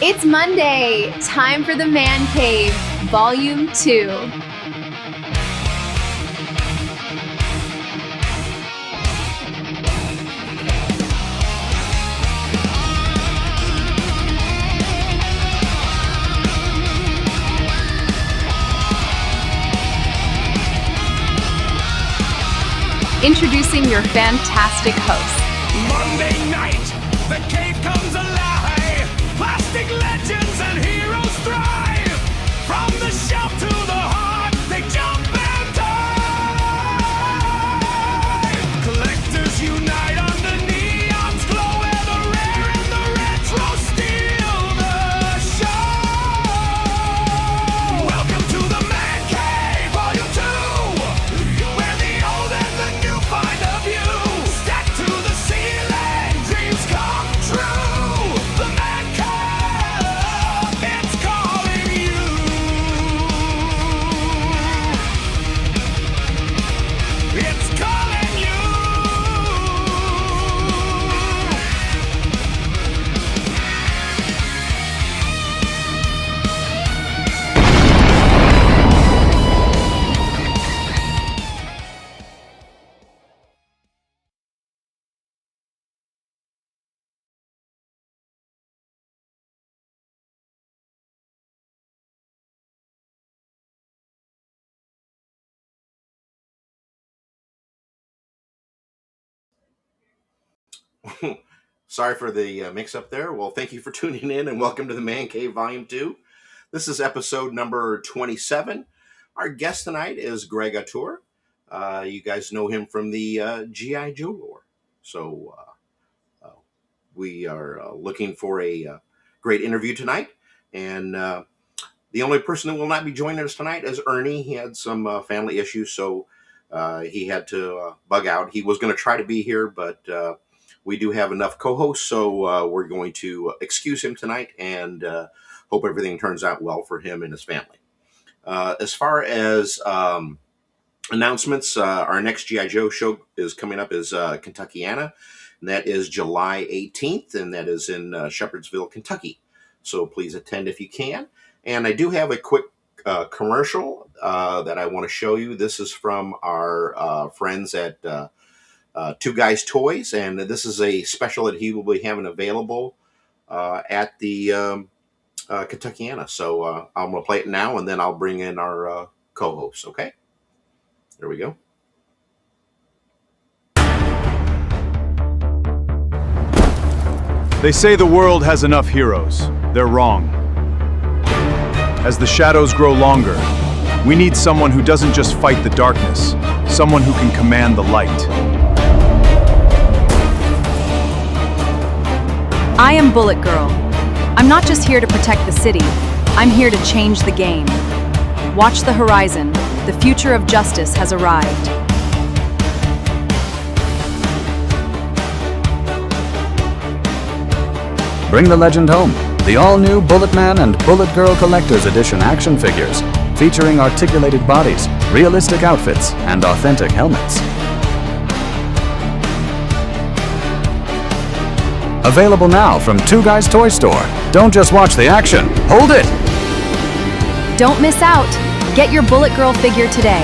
It's Monday, time for the Man Cave, Volume 2. Introducing your fantastic hosts. Monday night, the cave comes alive. Plastic legends and heroes thrive. From the shelf to the heart, they jump and dive. Collectors unite under neon's glow, where the rare and the retro steal the show. Welcome to the Man Cave, Volume 2, where the old and the new find a view. Stacked to the ceiling, dreams come true. The Man Cave, it's calling you. It's calling you. Sorry for the mix-up there. Well, thank you for tuning in and welcome to the Man Cave Volume 2. This is episode number 27. Our guest tonight is Greg Autore. You guys know him from the G.I. Joe lore. So we are looking for a great interview tonight. And the only person that will not be joining us tonight is Ernie. He had some family issues, so he had to bug out. He was going to try to be here, but we do have enough co-hosts, so we're going to excuse him tonight and hope everything turns out well for him and his family. As far as announcements, our next G.I. Joe show is coming up is Kentuckiana, and that is July 18th, and that is in Shepherdsville, Kentucky. So please attend if you can. And I do have a quick commercial that I want to show you. This is from our friends at Two Guys Toys, and this is a special that he will be having available at the Kentuckiana. So I'm going to play it now, and then I'll bring in our co-hosts, okay? There we go. They say the world has enough heroes. They're wrong. As the shadows grow longer, we need someone who doesn't just fight the darkness, someone who can command the light. I am Bullet Girl. I'm not just here to protect the city, I'm here to change the game. Watch the horizon. The future of justice has arrived. Bring the legend home. The all-new Bullet Man and Bullet Girl Collector's Edition action figures, featuring articulated bodies, realistic outfits, and authentic helmets. Available now from Two Guys Toy Store. Don't just watch the action, hold it! Don't miss out. Get your Bullet Girl figure today.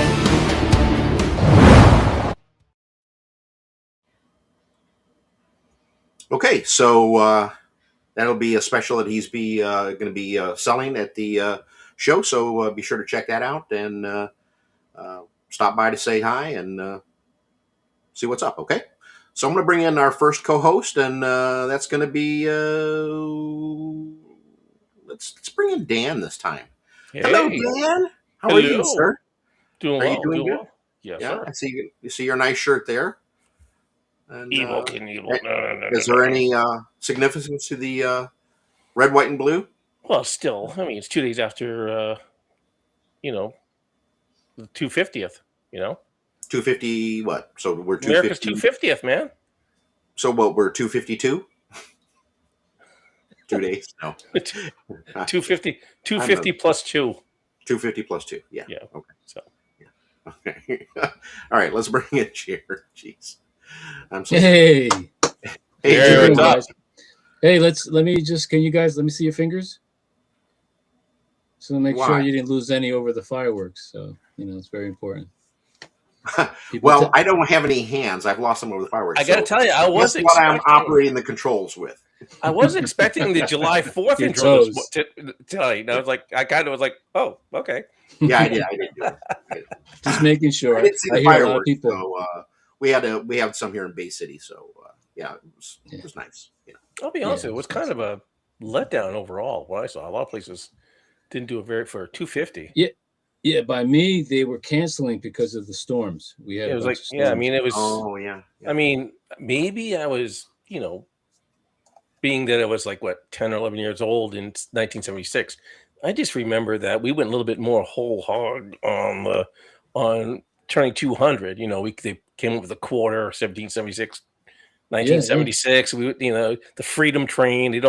Okay, so that'll be a special that he's going to be selling at the show. So be sure to check that out and stop by to say hi and see what's up. Okay, so I'm going to bring in our first co-host, and that's going to be let's bring in Dan this time. Hey. Hello, Dan. How are you, sir? Doing Are well. you doing good? Well. Yes, Yeah, sir. I see. You see your nice shirt there. And, Evil can evil. Is there any significance to the red, white, and blue? Well, still, I mean, it's 2 days after, the 250th. 250 what? So we're 250. America's 250th, man. So what? We're 252. 2 days? No. 250 plus 2. 250 plus 2. Yeah. Yeah. Okay. So. Yeah. Okay. All right. Let's bring in Chair. Jeez. I'm so Hey, Hey, There Chair, it what's up? guys. Hey, can you guys let me see your fingers? So make Why? sure you didn't lose any over the fireworks. So, it's very important. Well, I don't have any hands. I've lost them over the fireworks. I got to tell you, I was that's what I'm expecting. operating the controls with. I was expecting the July 4th Your intro toes. tonight. And I was like, I kind of was like, oh, okay. Yeah, I did do it. Just making sure. I didn't see the hear a fireworks. lot of people. So, we had some here in Bay City. So yeah, it was nice. Yeah. I'll be honest, it was kind of a letdown overall. What I saw, a lot of places didn't do it for 250. Yeah, by me, they were canceling because of the storms. We had It a was bunch like, of yeah, I storms. mean, it was. Oh yeah. I mean, maybe I was, being that I was like 10 or 11 years old in 1976. I just remember that we went a little bit more whole hog on turning 200. They came up with a quarter, 1776, 1976. We, the Freedom Train. It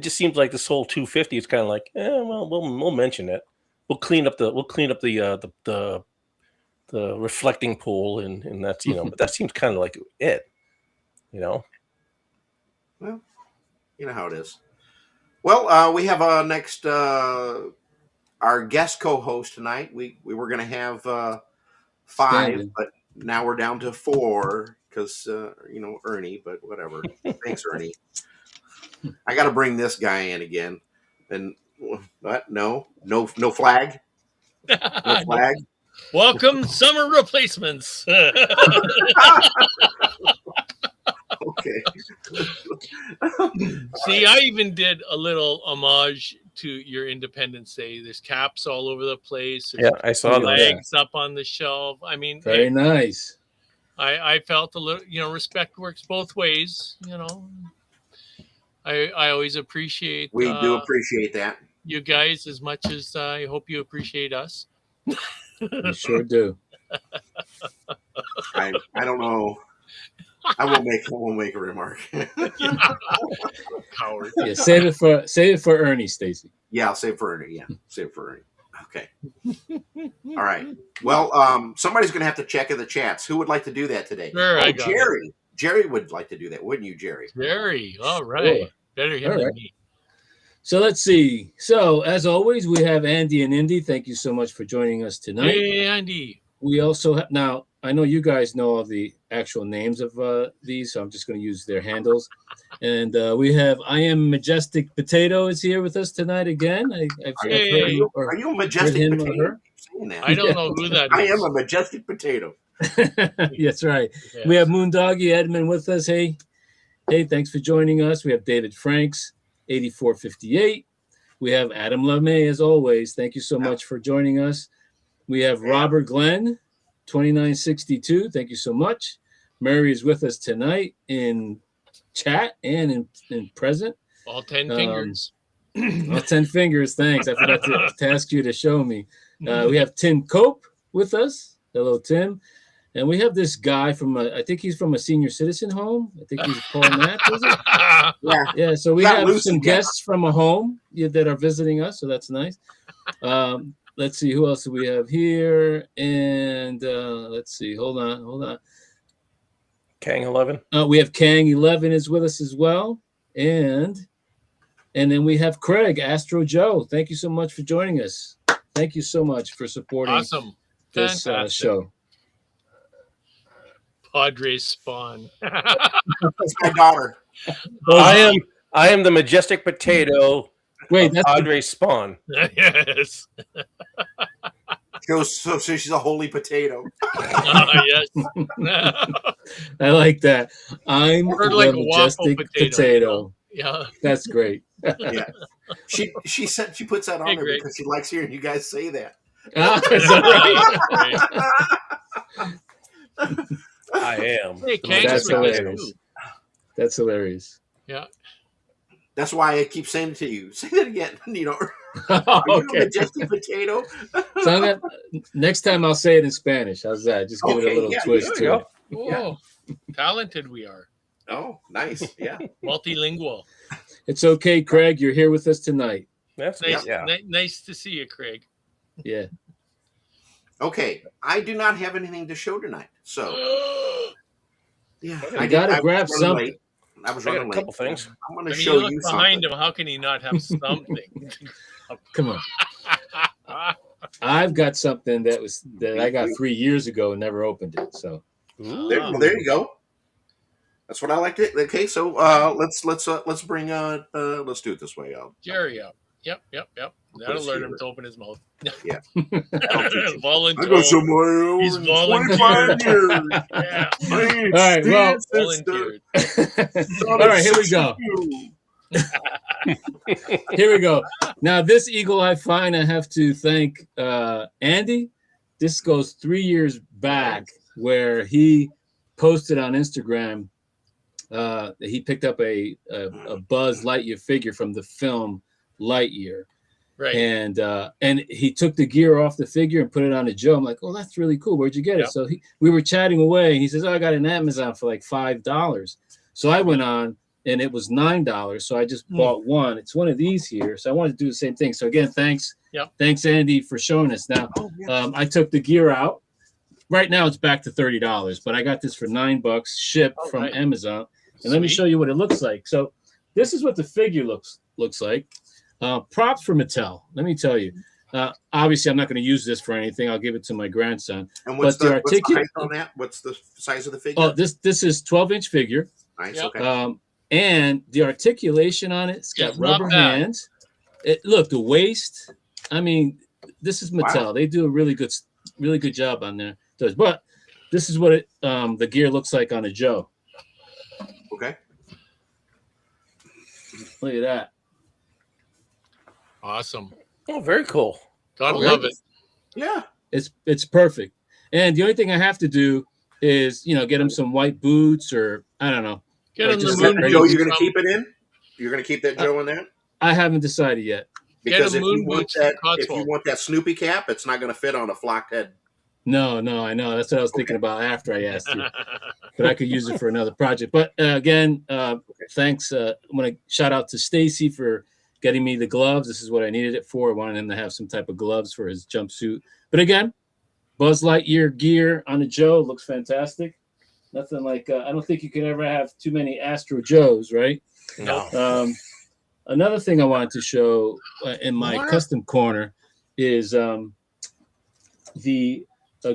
just seems like this whole 250 is kind of like, well, we'll mention it. We'll clean up the reflecting pool, and that's but that seems kind of like it. Well, you know how it is. Well, we have next our guest co-host tonight. We were going to have 5, Standing. but now we're down to 4 because Ernie. But whatever. Thanks, Ernie. I got to bring this guy in again. And what? No flag. No flag. Welcome, summer replacements. Okay. See, I even did a little homage to your Independence Day. There's caps all over the place. There's I saw that. flags up on the shelf. I mean, Very nice. I felt a little, respect works both ways. I always appreciate. We do appreciate that. You guys as much as I hope you appreciate us. We sure do. I don't know. I won't make a remark. Coward. Yeah, save it for Ernie, Stacy. Yeah, I'll save it for Ernie. Yeah, save it for Ernie. Okay. All right. Well, somebody's going to have to check in the chats. Who would like to do that today? Sure, I got Jerry. It. Jerry would like to do that, wouldn't you, Jerry? Jerry. All right. Sure. Better him than me. So let's see. So as always, we have Andy and Indy. Thank you so much for joining us tonight. Hey, Andy. We also have now. I know you guys know all the actual names of these, so I'm just going to use their handles. And we have I Am Majestic Potato is here with us tonight again. Are you a majestic potato? I don't know who that is. I am a majestic potato. That's right. Yes. We have Moondoggy Edmund with us. Hey, thanks for joining us. We have David Franks, 8458. We have Adam LeMay, as always. Thank you so much for joining us. We have Robert Glenn, 2962. Thank you so much. Murray is with us tonight in chat and in present. All 10 fingers. All 10 fingers. Thanks. I forgot to ask you to show me. We have Tim Cope with us. Hello, Tim. And we have this guy I think he's from a senior citizen home. I think he's Paul Knapp, is it? Yeah. So we have some guests from a home that are visiting us. So that's nice. Let's see who else do we have here. And let's see. Hold on. Kang 11. We have Kang 11 is with us as well. And then we have Craig, Astro Joe. Thank you so much for joining us. Thank you so much for supporting this show. Padre Spawn. That's my daughter. I am the majestic potato. Wait, that's Padre Spawn. Yes. So she's a holy potato. Yes. I like that. I'm Or the like a majestic waffle potato. Yeah. That's great. Yeah. She said she puts that on there great. because she likes hearing you guys say that. Is that right? I am. Hey, Kang's That's with us hilarious. too. That's hilarious. Yeah. That's why I keep saying it to you. Say that again. Are you Okay. a majestic potato? So next time I'll say it in Spanish. How's that? Just give it a little twist to it. Oh, talented we are. Oh, nice. Yeah. Multilingual. It's okay, Craig. You're here with us tonight. That's Nice, yeah. nice to see you, Craig. Yeah. Okay. I do not have anything to show tonight. So, yeah. I got to grab something. I was I got running a late. couple things. I'm going I to mean, show you look you behind something. him. How can he not have something? Come on. I've got something that I got 3 years ago and never opened it. So There you go. That's what I like to. Okay, so let's bring let's do it this way. Jerry up. Yep. That'll us learn here. him to open his mouth. Yeah. Volunteer. I go somewhere He's over volunteered. 25 years. Yeah. all right, well, Volunteered. all right, here we go. Here we go. Now, this eagle eye find, I have to thank Andy. This goes 3 years back, where he posted on Instagram that he picked up a Buzz Lightyear figure from the film Lightyear. Right. And he took the gear off the figure and put it on a Joe. I'm like, oh, that's really cool. Where'd you get it? So we were chatting away, and he says, oh, I got it on Amazon for like $5. So I went on, and it was $9. So I just bought one. It's one of these here. So I wanted to do the same thing. So again, thanks, Andy, for showing us. Now, I took the gear out. Right now, it's back to $30, but I got this for $9 shipped from Amazon. And let me show you what it looks like. So this is what the figure looks like. Props for Mattel. Let me tell you. Obviously, I'm not going to use this for anything. I'll give it to my grandson. And what's the height on that? What's the size of the figure? Oh, this is 12-inch figure. Nice. Okay. And the articulation on it's got rubber hands. Look, the waist. I mean, this is Mattel. Wow. They do a really good job on there. But this is what the gear looks like on a Joe. Okay. Look at that. Awesome. Oh, very cool. Gotta love it. Yeah. It's perfect. And the only thing I have to do is, get him some white boots, or I don't know. Get him the Just moon that Joe, boots. you're going to keep it in? You're going to keep that Joe in there? I haven't decided yet. Because Get a if you moon want boots that, from if you Cotswold. want that Snoopy cap, it's not going to fit on a flocked head. No, I know. That's what I was thinking about after I asked you. But I could use it for another project. But again, thanks. I want to shout out to Stacy for getting me the gloves. This is what I needed it for. I wanted him to have some type of gloves for his jumpsuit. But again, Buzz Lightyear gear on a Joe looks fantastic. Nothing like I don't think you can ever have too many Astro Joes, right? No. Another thing I wanted to show in my custom corner is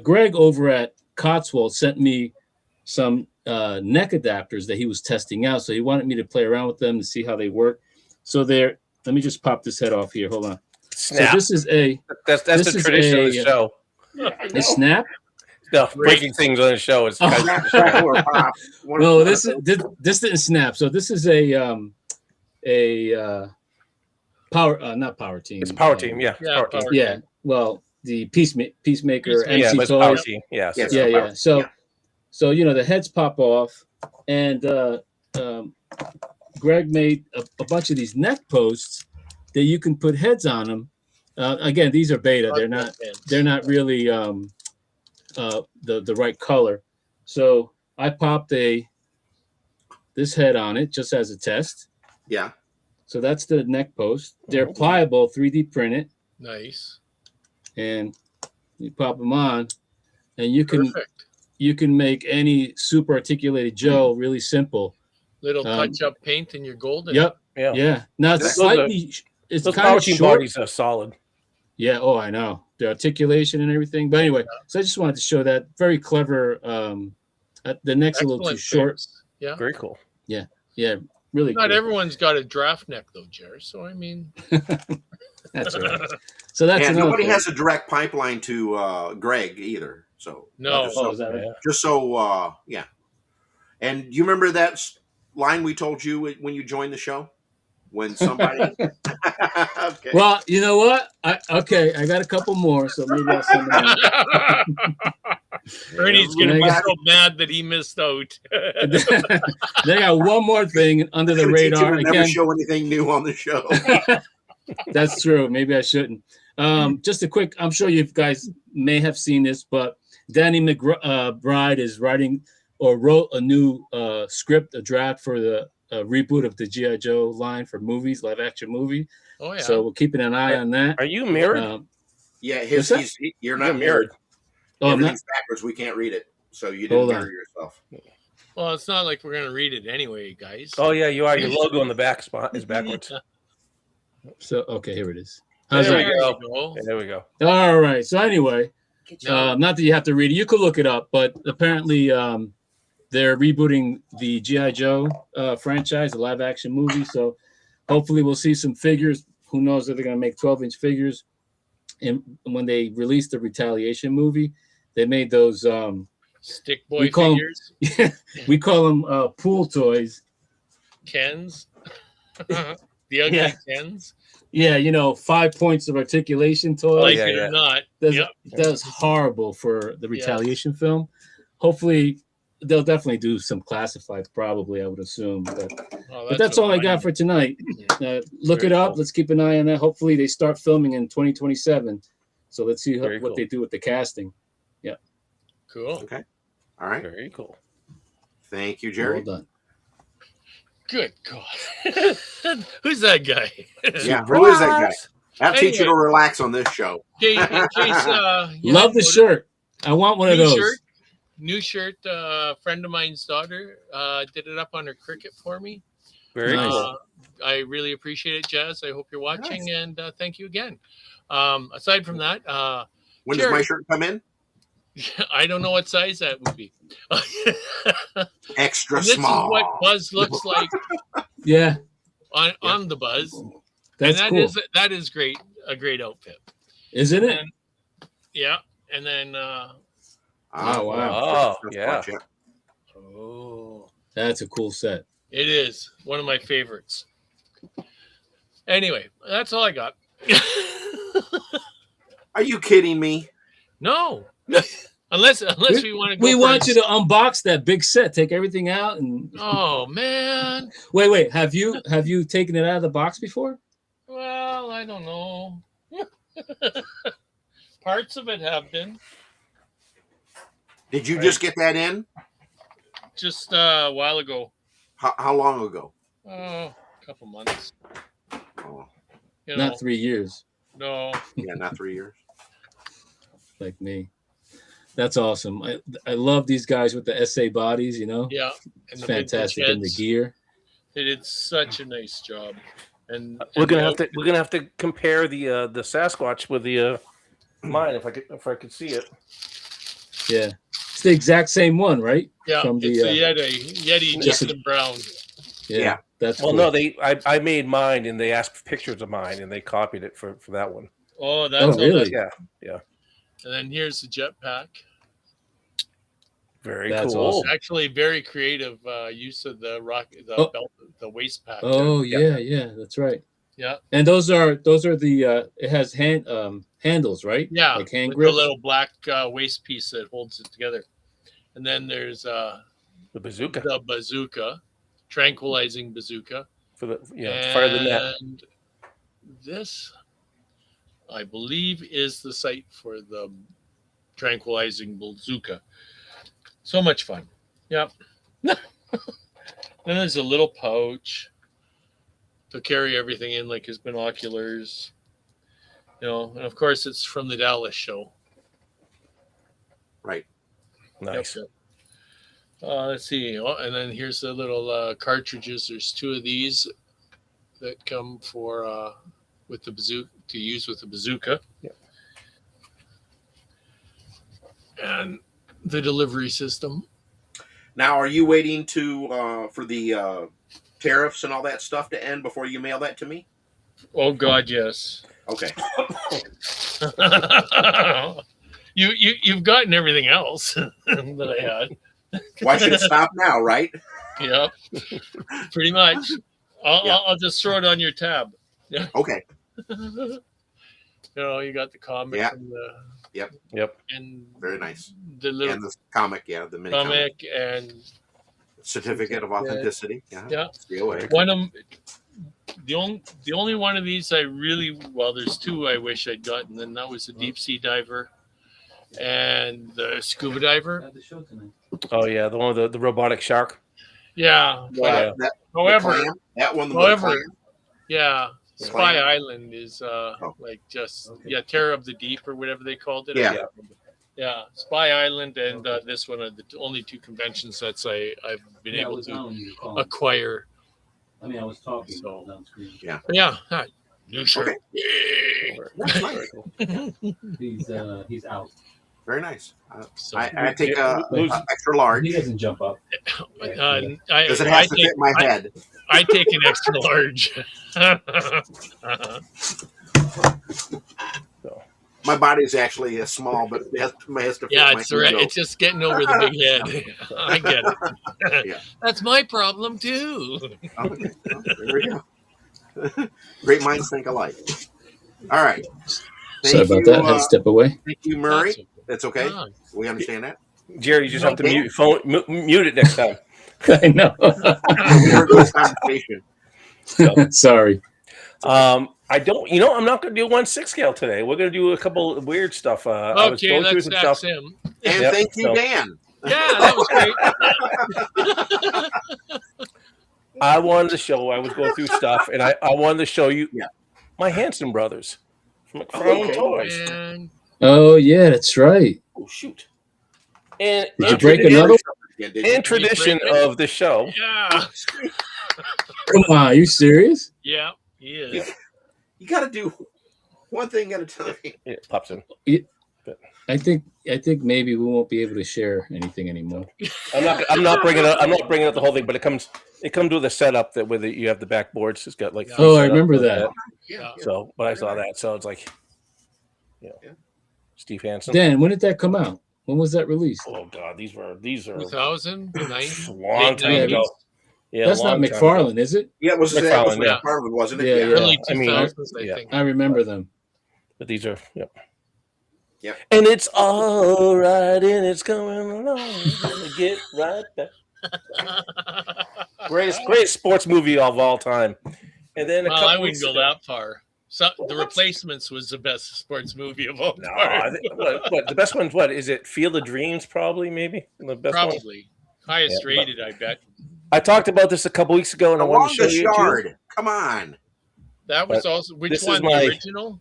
Greg over at Cotswold sent me some neck adapters that he was testing out. So he wanted me to play around with them to see how they work. So let me just pop this head off here. Hold on. Snap. So this is that's the tradition of the show. A snap. No, breaking things on the show is No, this didn't snap. So this is a power, not power team. It's a power team, yeah. Yeah, Power team. Yeah. Well, the Peacemaker Yeah, MC it's power toys. team. Yes. Yes. Yeah. So the heads pop off, and Greg made a bunch of these neck posts that you can put heads on them. Again, these are beta. They're not really the right color. So I popped this head on it just as a test. Yeah. So that's the neck post. They're pliable, 3D printed, Nice. and you pop them on, and you can make any super articulated Joe really simple. Little touch-up paint in your golden. Yep. Yeah. Yeah. Now it's slightly, it's Those kind power of team short. bodies are solid. Yeah. Oh, I know the articulation and everything. But anyway, so I just wanted to show that very clever. The neck's a little too short. fix. Yeah. Very cool. Yeah. Really. Not cool. everyone's got a draft neck though, Jerry. So I mean, That's all right. So that's And another nobody thing. has a direct pipeline to Greg either. So no. Oh, is that right? just so yeah. And you remember that line we told you when you joined the show? When somebody okay. Well, you know what? I got a couple more, so maybe I'll send them out. Ernie's gonna be so mad that he missed out. They got one more thing under the I'm gonna teach you radar. to never Again, show anything new on the show. that's true. Maybe I shouldn't. Just a quick. I'm sure you guys may have seen this, but Danny McBride is writing or wrote a new script, a draft for the reboot of the G.I. Joe line for movies, live action movie. Oh yeah. So we're keeping an eye on that. Are you mirrored? Yeah, What's that? you're not mirrored. Oh, I'm not. Everything's backwards. We can't read it, so you didn't Hold on. mirror yourself. Well, it's not like we're gonna read it anyway, guys. Oh yeah, you are. Your logo on the back spot is backwards. So okay, here it is. How's There we that? go. There we go. All right. So anyway, No. not that you have to read it. You could look it up, but apparently they're rebooting the G.I. Joe franchise, the live action movie. So hopefully we'll see some figures. Who knows if they're going to make 12-inch figures. And when they released the Retaliation movie, they made those Stick boy we call 'em- figures, we call them pool toys. Kens, the ugly Yeah. Kens. Yeah, 5 points of articulation toys. Like yeah, it yeah. or not. That's, Yep. that's horrible for the Retaliation film. Hopefully, they'll definitely do some classified, probably, I would assume. But that's all I got for tonight. Look Very it up. cool. Let's keep an eye on that. Hopefully, they start filming in 2027. So let's see Very what cool. they do with the casting. Cool. Okay. All right. Very cool. Thank you, Well Jerry. done. Good God. Who's that guy? Yeah, who is that guy? I'll teach you to Anyway. relax on this show. In case, you Love hadn't the shirt. I want one of New those. shirt. New shirt. A friend of mine's daughter did it up on her Cricut for me. Very Nice. cool. I really appreciate it, Jazz. I hope you're watching, and thank you again. Aside from that, When does my Jerry. shirt come in? I don't know what size that would be. Extra And this small. is what Buzz looks like Yeah, on the Buzz. that's and cool. that is great. A great outfit. Isn't it? And, yeah. And then wow. Oh, yeah. oh, That's a cool set. it is one of my favorites. Anyway, that's all I got. Are you kidding me? No. unless we want to go We for want a- you to unbox that big set. Take everything out and Oh man. wait. Have you taken it out of the box before? Well, I don't know. Parts of it have been. Did you just get that in? Just a while ago. How long ago? Oh, a couple months. Oh, You know, Not 3 years, no. yeah, not 3 years. like me. That's awesome. I love these guys with the SA bodies. Yeah. And It's the fantastic in the vintage gear. heads. They did such a nice job. And We're gonna and have to compare the Sasquatch with the mine if I could see it. Yeah, it's the exact same one, right? yeah, from the, it's a Yeti just Justin Brown. Yeah. That's Well, cool. no, I made mine and they asked for pictures of mine and they copied it for that one. Oh, that's Oh, all really? that- Yeah, And then here's the jetpack. very That's cool. awesome. Actually, very creative use of the Oh. belt, the waist pack. Oh Yeah. yeah, that's right. Yeah, And those are the it has handles, right? yeah. like hand with grip. the little black waist piece that holds it together. And then there's The bazooka the bazooka, tranquilizing bazooka. for the to fire the net. And this, I believe, is the site for the tranquilizing bazooka. So much fun. Yep. Then there's a little pouch to carry everything in, like his binoculars. And of course, it's from the Dallas show. Right. Nice. Yep. Let's see. Oh, and then here's the little cartridges. There's 2 of these that come for with the bazooka to use with the bazooka. Yep. And the delivery system. Now, are you waiting to for the tariffs and all that stuff to end before you mail that to me? Oh God, yes. Okay. You've gotten everything else that I had. Why should it stop now, right? Yep. Pretty much. Yeah. I'll just throw it on your tab. Okay. You got the comic Yeah. and the Yep. and Very nice. the little And the comic, yeah, the mini comic. comic and Certificate of authenticity. Yeah. yeah. COA. One of the only one of these I really there's 2 I wish I'd gotten, and that was the deep sea diver and the scuba diver. Oh yeah, the one with the robotic shark. Yeah. Yeah. However, That one. however, yeah, The Spy clam. Island is like just Terror of the Deep or whatever they called it. I Yeah. can't remember. Yeah, Spy Island and this one are the only two convention sets I've been able to acquire. I mean, I was talking So- down screen. Yeah. But yeah, hi. New shirt. Okay. Yay! That's nice. He's out. Very nice. So- I take a extra large. He doesn't jump up. Because it has to fit my head. I take an extra large. My body is actually small, but it has to fit Yeah, my it's right. ego. It's just getting over the big head. I get it. Yeah. That's my problem too. Okay. Well, there we go. Great minds think alike. All right. Sorry about that. I had to step away. Thank you, Murray. That's okay. That's okay. Ah. We understand that. Jerry, you just have to mute your phone, mute it next time. I know. We heard this conversation. Sorry. I don't. I'm not going to do 1/6 scale today. We're going to do a couple of weird stuff. I was Okay, going through that's some stuff. him. And Yep, thank you, so- Dan. Yeah, that was great. I wanted to show. I was going through stuff, and I wanted to show you Yeah. my Hanson brothers from Okay. Toys. And Oh yeah, that's right. Oh shoot! And Did you break another? in tradition of the show, yeah, Come on, are you serious? yeah, he is. You got to do one thing at a time. it pops in. I think maybe we won't be able to share anything anymore. I'm not bringing up the whole thing, but it comes with a setup that whether you have the backboards, it's got like. Yeah. Oh, I setup remember with that. Yeah. So, but I saw that, so it's like, Steve Hansen. Dan, when did that come out? When was that released? Oh God, these are 2009. long time Yeah, ago. Yeah, That's not long time McFarlane, is it? Yeah, it was McFarlane, yeah. McFarlane, wasn't it? Yeah, yeah. Early I mean, 2000s, I yeah. think. I remember them. But these are, yep. Yep. And it's all right, and it's coming along. Gonna get right back. Greatest sports movie of all time. And then Well, I wouldn't go that far. So, The Replacements was the best sports movie of all No, time. I think, what the best one's what is it? Field of Dreams, probably maybe the best one. Probably highest Yeah, rated, I bet. I talked about this a couple weeks ago, and I wanted to show Along the you. Too. Shard. Come on. That was But also which this is one? my- The original?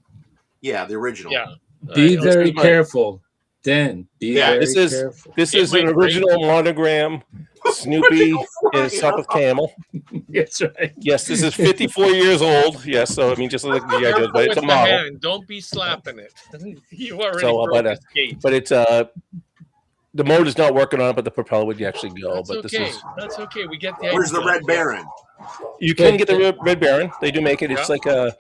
Yeah, the original. Yeah. Be I- very is my- careful. Dan, be Yeah, very this is- careful. This It is an went original monogram. Snoopy is Suffolk Camel. That's right. Yes, this is 54 years old. Yes, so I mean, just like the G.I. Joe, but it's With a the model. hand. Don't be slapping it. You already So, broke but, his gate. But it's the motor's not working on it, but the propeller would actually go. That's but okay. this is That's okay. We get the Where's the idea. Red Baron? you can get the Red Baron. They do make it. It's Yeah. like a.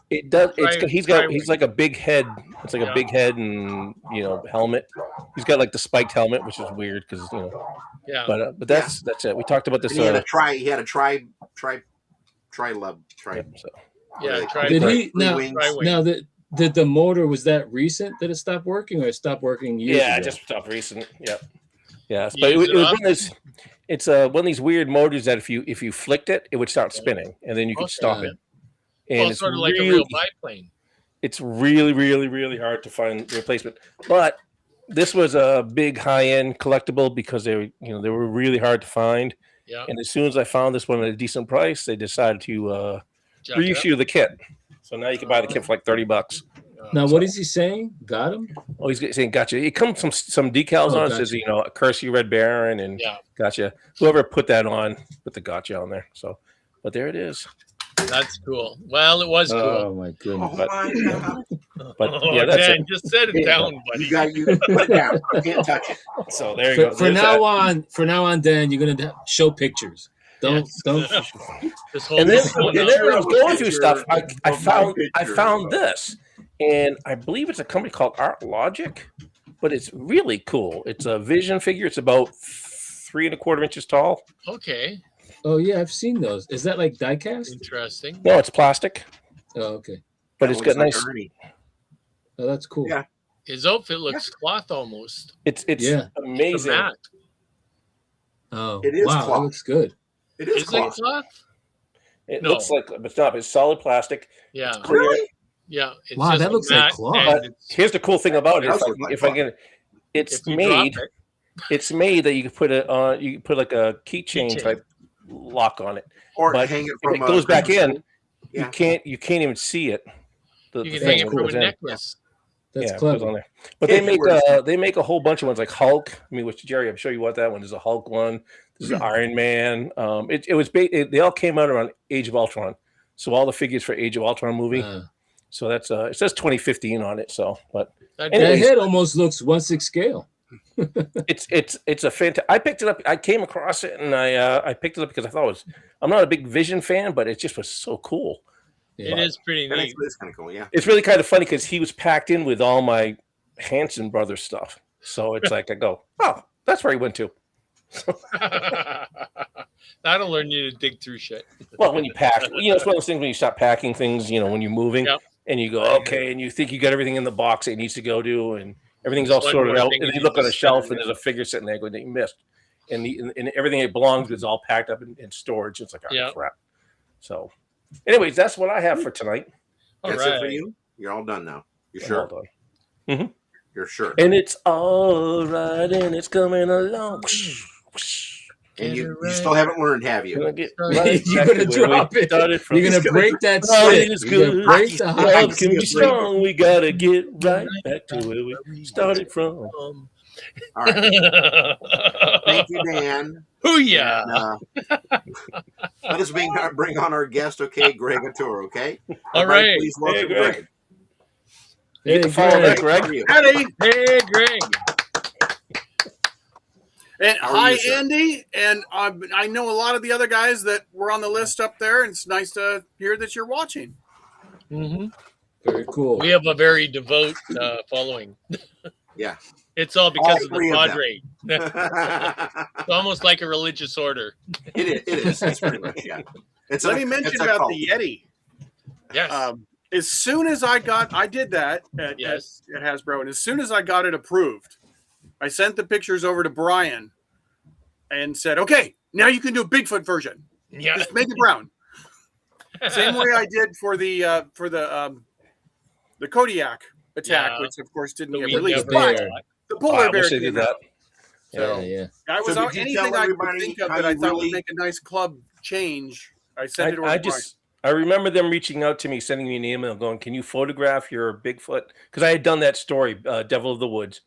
It does. It's Tri- he's tri-wing. like a big head. It's like a Yeah. big head and helmet. He's got like the spiked helmet, which is weird because Yeah. But that's it. We talked about this. And he had a tri lub. Yep, so. Yeah. Try Did try- he now? wings. Tri-wing. Now did the motor, was that recent that it stopped working, or it stopped working years Yeah, ago? just stuff recent. Yep. Yeah, You but use it it was up? one of those. It's one of these weird motors that if you flicked it, it would start spinning, and then you could Okay. stop it. And Well, it's sort of like really, a real biplane. it's really, really, really hard to find the replacement. But this was a big high-end collectible because they were really hard to find. Yeah. And as soon as I found this one at a decent price, they decided to Jack it up. reissue the kit. So now you can buy the kit for like $30. Now, what is he saying? Got him? Oh, he's saying gotcha. It comes from some decals Oh, on it. Says curse you, Red Baron, and Yeah. gotcha. Whoever put that on, put the gotcha on there. So, but there it is. That's cool. Well, it was cool. Oh my goodness! Oh But- my God. But Oh, yeah, that's Dan, it. just set it down, buddy. You put it down. You can't touch it. So there you go. For There's now on, Dan, you're gonna show pictures. Don't. This whole And then phone when I was going through Picture stuff, I of my found picture. this, and I believe it's a company called Art Logic, but it's really cool. It's a Vision figure. It's about 3 1/4 inches tall. Okay, Oh yeah, I've seen those. Is that like die-cast? interesting. No, it's plastic, Oh okay. but That it's looks got like nice. Ernie. Oh, that's cool. Yeah. His outfit looks cloth almost. It's Yeah. The amazing. mat. Oh, It is wow, cloth. that looks good. It is Is it cloth. cloth? It No. looks like, but it's not. It's solid plastic. Yeah, Clear. yeah. It's Wow, just that a looks like mat cloth. and But it's- here's the cool thing about it. It does look like If I cloth. can, it's if you drop made. it, It's made that you can put you can put like a keychain Keychain. type lock on it. Or But hang it if from it goes back in, Yeah. you can't even see it. you The can thing hang it when from a goes in. necklace. That's yeah, it was on clever. there. But they make a whole bunch of ones like Hulk. I mean, which Jerry, I'm sure you want that one. There's a Hulk one. There's an Iron Man. They all came out around Age of Ultron. So all the figures for Age of Ultron movie. So that's it says 2015 on it. So, but That anyways, head almost looks 1/6 scale. it's a fantastic. I picked it up. I came across it and I picked it up because I thought it was. I'm not a big Vision fan, but it just was so cool. It is pretty neat. It's kind of cool, yeah. It's really kind of funny because he was packed in with all my Hanson Brothers stuff. So it's like I go, oh, that's where he went to. That'll learn you to dig through shit. Well, when you pack, it's one of those things when you stop packing things, when you're moving and you go, okay, and you think you got everything in the box it needs to go to, and everything's all sorted out. And you look on a shelf and there's a figure sitting there going that you missed. And everything it belongs is all packed up in storage. It's like, oh, crap. So, anyways, that's what I have for tonight. That's it for you? You're all done now. You sure? All done. Mm-hmm. You're sure? And it's all right, and it's coming along. And you still haven't learned, have you? You're gonna drop it. You're gonna break that split. You're gonna break the love can be strong. We gotta get right back to where we started from. All right. Thank you, Dan. Hoo-yeah. Let us bring on our guest, okay, Greg Autore, okay? All right. Please welcome Greg. Hey, Greg. Howdy. Hey, Greg. And How are hi, you, sir? Andy. And I know a lot of the other guys that were on the list up there. And it's nice to hear that you're watching. Mm-hmm. Very cool. We have a very devout following. Yeah. It's all because All of three the of Padre. them. It's almost like a religious order. It is. It's pretty much, yeah. Let me mention about the Yeti. Yes. As soon as I did that at Hasbro, and as soon as I got it approved, I sent the pictures over to Brian and said, okay, now you can do a Bigfoot version. Yeah. Just make it brown. Same way I did for the Kodiak attack, which of course didn't get released. But the polar bear did that. So I was anything I could think of that I thought would make a nice club change. I sent it over to Brian. I remember them reaching out to me, sending me an email going, can you photograph your Bigfoot? Because I had done that story, Devil of the Woods.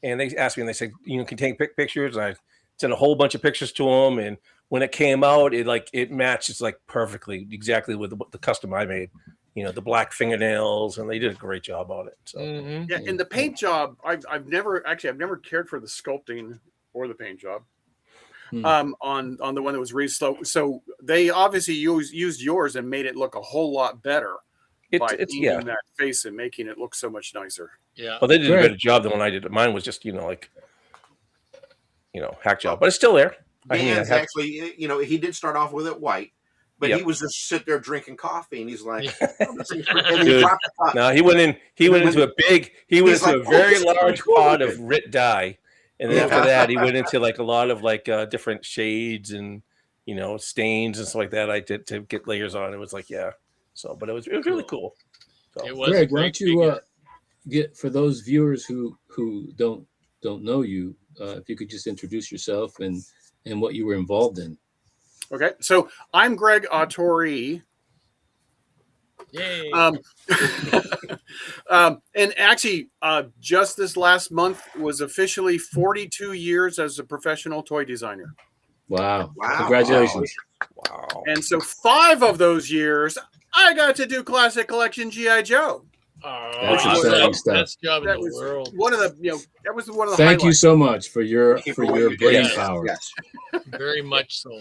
And they asked me, and they said, can you take pictures? And I sent a whole bunch of pictures to them. And when it came out, it matches perfectly, exactly with the custom I made. The black fingernails, and they did a great job on it. So yeah, and the paint job, I've never cared for the sculpting or the paint job. On the one that was released. So they obviously used yours and made it look a whole lot better by painting that face and making it look so much nicer. Yeah. Well, they did a better job than when I did it. Mine was just hack job, but it's still there. Dan's actually, he did start off with it white, but he was just sit there drinking coffee, and he's like, no, he went into a very large pot of Rit dye. And then after that, he went into a lot of different shades and stains and stuff like that. I did to get layers on. It was but it was really cool. So. It was Greg, why don't you get for those viewers who don't know you, if you could just introduce yourself and what you were involved in. Okay, so I'm Greg Autore. Yay. And actually, just this last month was officially 42 years as a professional toy designer. Wow. Congratulations. Wow. And so 5 of those years, I got to do Classic Collection G.I. Joe. That's exciting stuff. Best job in the world. One of the, that was one of the Thank highlights. you so much for your brain power. Yes. Very much so.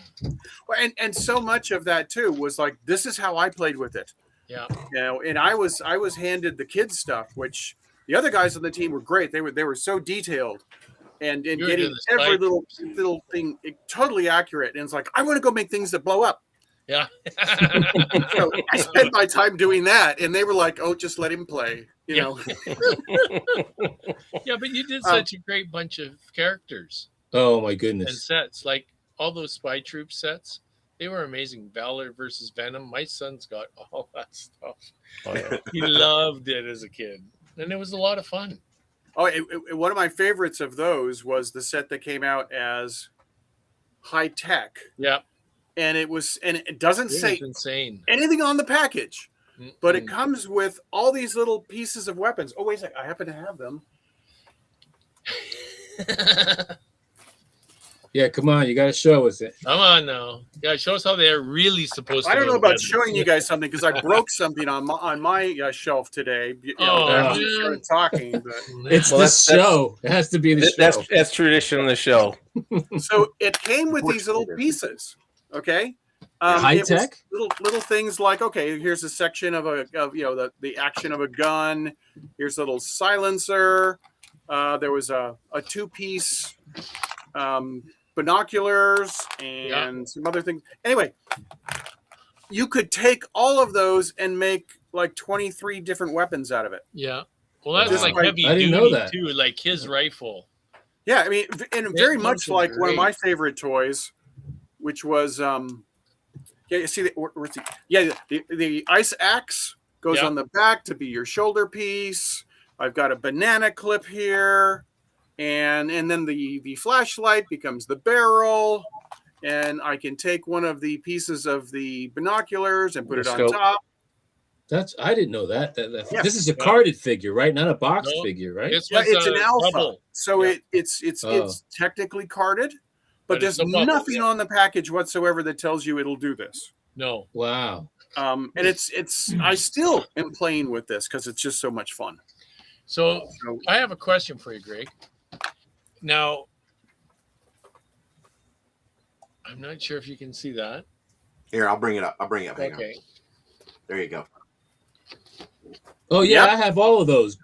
And so much of that too was this is how I played with it. Yeah. And I was handed the kids stuff, which the other guys on the team were great. They were so detailed and getting every little thing totally accurate. And it's I want to go make things that blow up. Yeah. So I spent my time doing that, and they were like, "Oh, just let him play," Yeah, but you did such a great bunch of characters. Oh my And goodness. sets, all those Spy Troop sets, they were amazing. Valor versus Venom. My son's got all that stuff. Oh, yeah. He loved it as a kid, and it was a lot of fun. Oh, one of my favorites of those was the set that came out as High Tech. Yeah. And it doesn't say insane. anything on the package, but it comes with all these little pieces of weapons. Oh, wait a second. I happen to have them. Yeah, come on, you got to show us it. Come on now. Yeah, show us how they're really supposed to I don't go know about together. showing you guys something because I broke something on my shelf today. After we started talking, but It's the show. It has to be the show. That's tradition on the show. so it came with these little pieces. Okay. High it was tech? little things like, okay, here's a section of the action of a gun. Here's a little silencer. There was a 2-piece binoculars and some other things. Anyway, you could take all of those and make like 23 different weapons out of it. Yeah. Well, that's Just like like- heavy I didn't duty know that. too, like his rifle. Yeah, I mean, and very much looks like one of great. my favorite toys, which was you see where's the ice axe goes Yeah. on the back to be your shoulder piece. I've got a banana clip here, and then the flashlight becomes the barrel, and I can take one of the pieces of the binoculars and put The it on scope. top. I didn't know that. Yeah. This is a carded figure, right? Not a boxed No, figure, right? This Yeah, was it's an a alpha, double. so Yeah. it's technically carded, but But it's there's a bubble, nothing yeah. on the package whatsoever that tells you it'll do this. No. Wow. And it's I still am playing with this because it's just so much fun. So I have a question for you, Greg. Now, I'm not sure if you can see that. Here, I'll bring it up. Hang on. Okay. There you go. Oh yeah, Yep. I have all of those,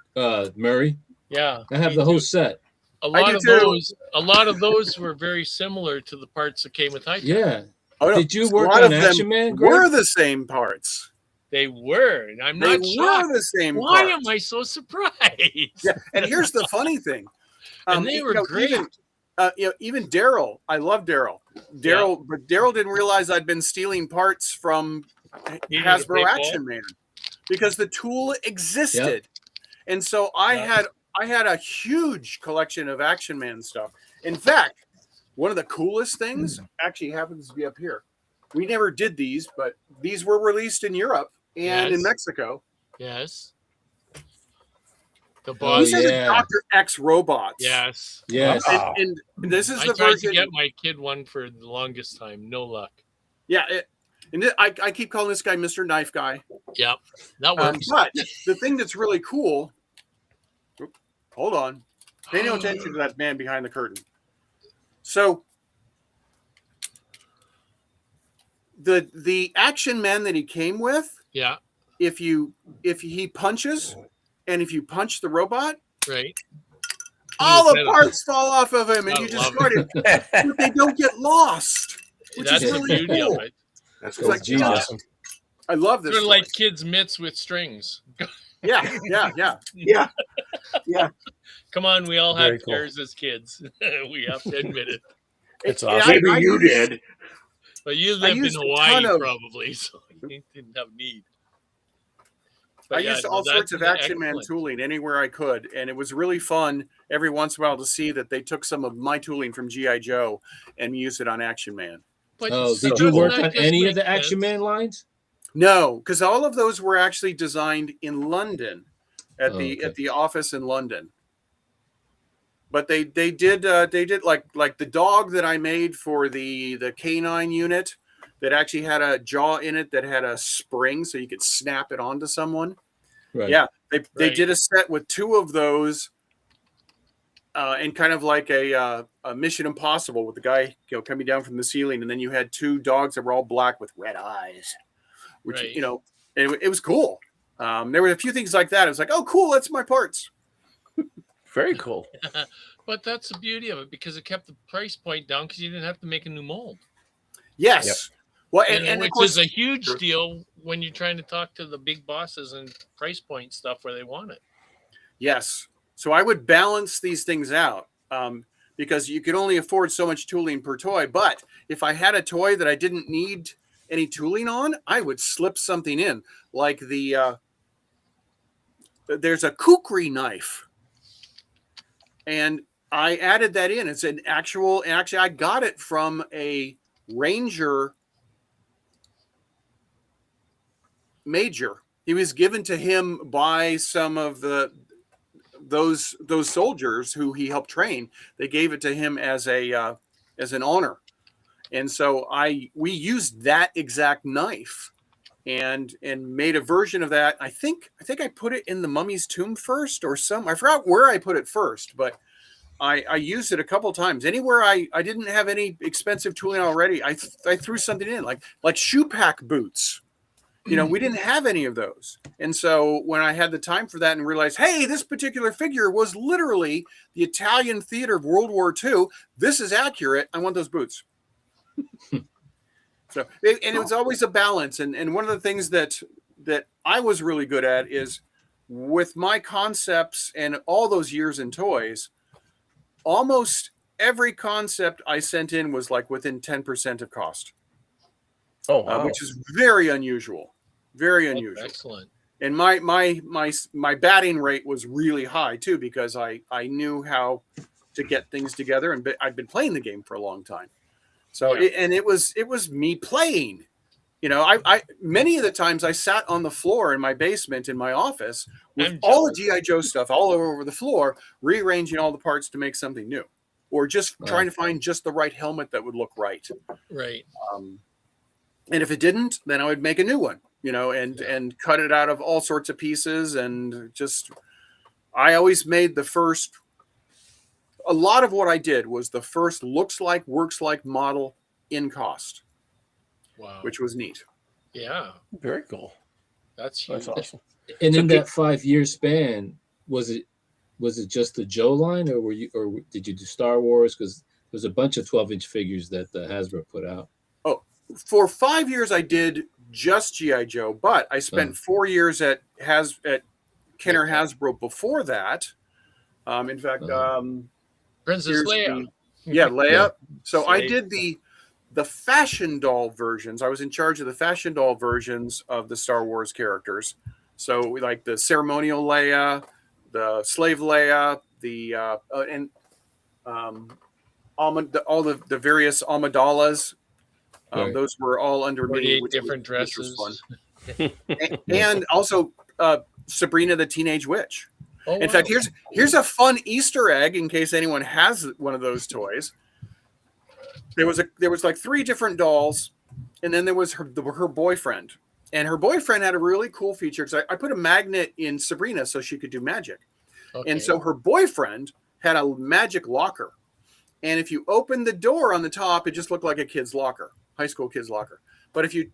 Murray. Yeah. I have me the whole too. set. A lot do of too. those were very similar to the parts that came with High Tech. Yeah. Oh, no, Did you a work lot on of them Action Man, Greg? were the same parts. They were, and I'm They not were shocked. the same Why parts. am I so surprised? Yeah, and here's the funny thing. And they were great. Even Daryl, I love Daryl. But Daryl didn't realize I'd been stealing parts from Needed to Hasbro pay Action Man because the tool existed, and so I had a huge collection of Action Man stuff. In fact, one of the coolest things actually happens to be up here. We never did these, but these were released in Europe and in Yes. Mexico. Yes. The Oh, boss. These are the yeah. Dr. X robots. Yes. Yes. And this is I the tried version. to get my kid one for the longest time. No luck. Yeah, I keep calling this guy Mr. Knife Guy. Yep. That works. But the thing that's really cool. Hold on. Pay no attention to that man behind the curtain. So the Action Man that he came with, Yeah. if he punches, and if you punch the robot, Right. all the He parts fall off of him, and I you love destroyed him. But they don't get lost, which That's is the really beauty cool. of it. That's It's cool. like, Jesus. Awesome. I love this. Sort of toy. like kids' mitts with strings. Yeah. Yeah. Come on, we all Very had cool. cars as kids. We have to admit it. It's And awesome. Maybe you did. But you lived in used a Hawaii ton of- probably, so you didn't have need. I But yeah, used no, all sorts that's of Action Man excellent. tooling anywhere I could, and it was really fun every once in a while to see that they took some of my tooling from GI Joe and used it on Action Man. But Oh, so did you doesn't work that on just any make of the Action sense? Man lines? No, because all of those were actually designed in London at Oh, the okay. at the office in London. But they did like the dog that I made for the canine unit that actually had a jaw in it that had a spring so you could snap it onto someone. Right. Yeah, they Right. did a set with two of those, and kind of like a Mission Impossible with the guy coming down from the ceiling, and then you had two dogs that were all black with red eyes, which Right. it was cool. There were a few things like that. I was like, oh, cool, that's my parts. Very cool. But that's the beauty of it because it kept the price point down because you didn't have to make a new mold. Yes. Yep. Well, And, and of which course, is a huge deal when you're trying to talk to the big bosses and price point stuff where they want it. yes. So I would balance these things out because you could only afford so much tooling per toy. But if I had a toy that I didn't need any tooling on, I would slip something in, like there's a kukri knife, and I added that in. It's an actually I got it from a Ranger major He was given to him by some of those soldiers who he helped train. They gave it to him as an honor, and so we used that exact knife and made a version of that. I think I put it in the mummy's tomb first, or I forgot where I put it first, but I used it a couple times. Anywhere I didn't have any expensive tooling already, I threw something in, like shoe pack boots. We didn't have any of those. And so when I had the time for that and realized, hey, this particular figure was literally the Italian theater of World War II. This is accurate. I want those boots. So, and it was always a balance. And one of the things that I was really good at is with my concepts and all those years in toys, almost every concept I sent in was like within 10% of cost. Oh, wow. Which is very unusual. Very unusual. Excellent. And my batting rate was really high too, because I knew how to get things together, and I'd been playing the game for a long time. So it was me playing. I many of the times I sat on the floor in my basement in my office with all the G.I. Joe stuff all over the floor, rearranging all the parts to make something new, or just trying to find just the right helmet that would look right. Right. And if it didn't, then I would make a new one, and cut it out of all sorts of pieces. And I always made a lot of what I did was the first looks like, works like model in cost. Wow. Which was neat. Yeah. Very cool. That's huge. That's awesome. And in that 5-year span, was it just the Joe line, or did you do Star Wars? Because there's a bunch of 12-inch figures that Hasbro put out. Oh, for 5 years I did just G.I. Joe, but I spent 4 years at Kenner Hasbro before that. In fact, Princess Leia. Leia. Yeah. So I did the fashion doll versions. I was in charge of the fashion doll versions of the Star Wars characters. So like the ceremonial Leia, the slave Leia, all the various Amidala's. Those were all under me. 48 different dresses. Which was fun. and also Sabrina the Teenage Witch. Oh, in fact, here's a fun Easter egg in case anyone has one of those toys. There was like 3 different dolls, and then there was her boyfriend, and her boyfriend had a really cool feature because I put a magnet in Sabrina so she could do magic, and so her boyfriend had a magic locker, and if you opened the door on the top, it just looked like a kid's locker, high school kid's locker. But if you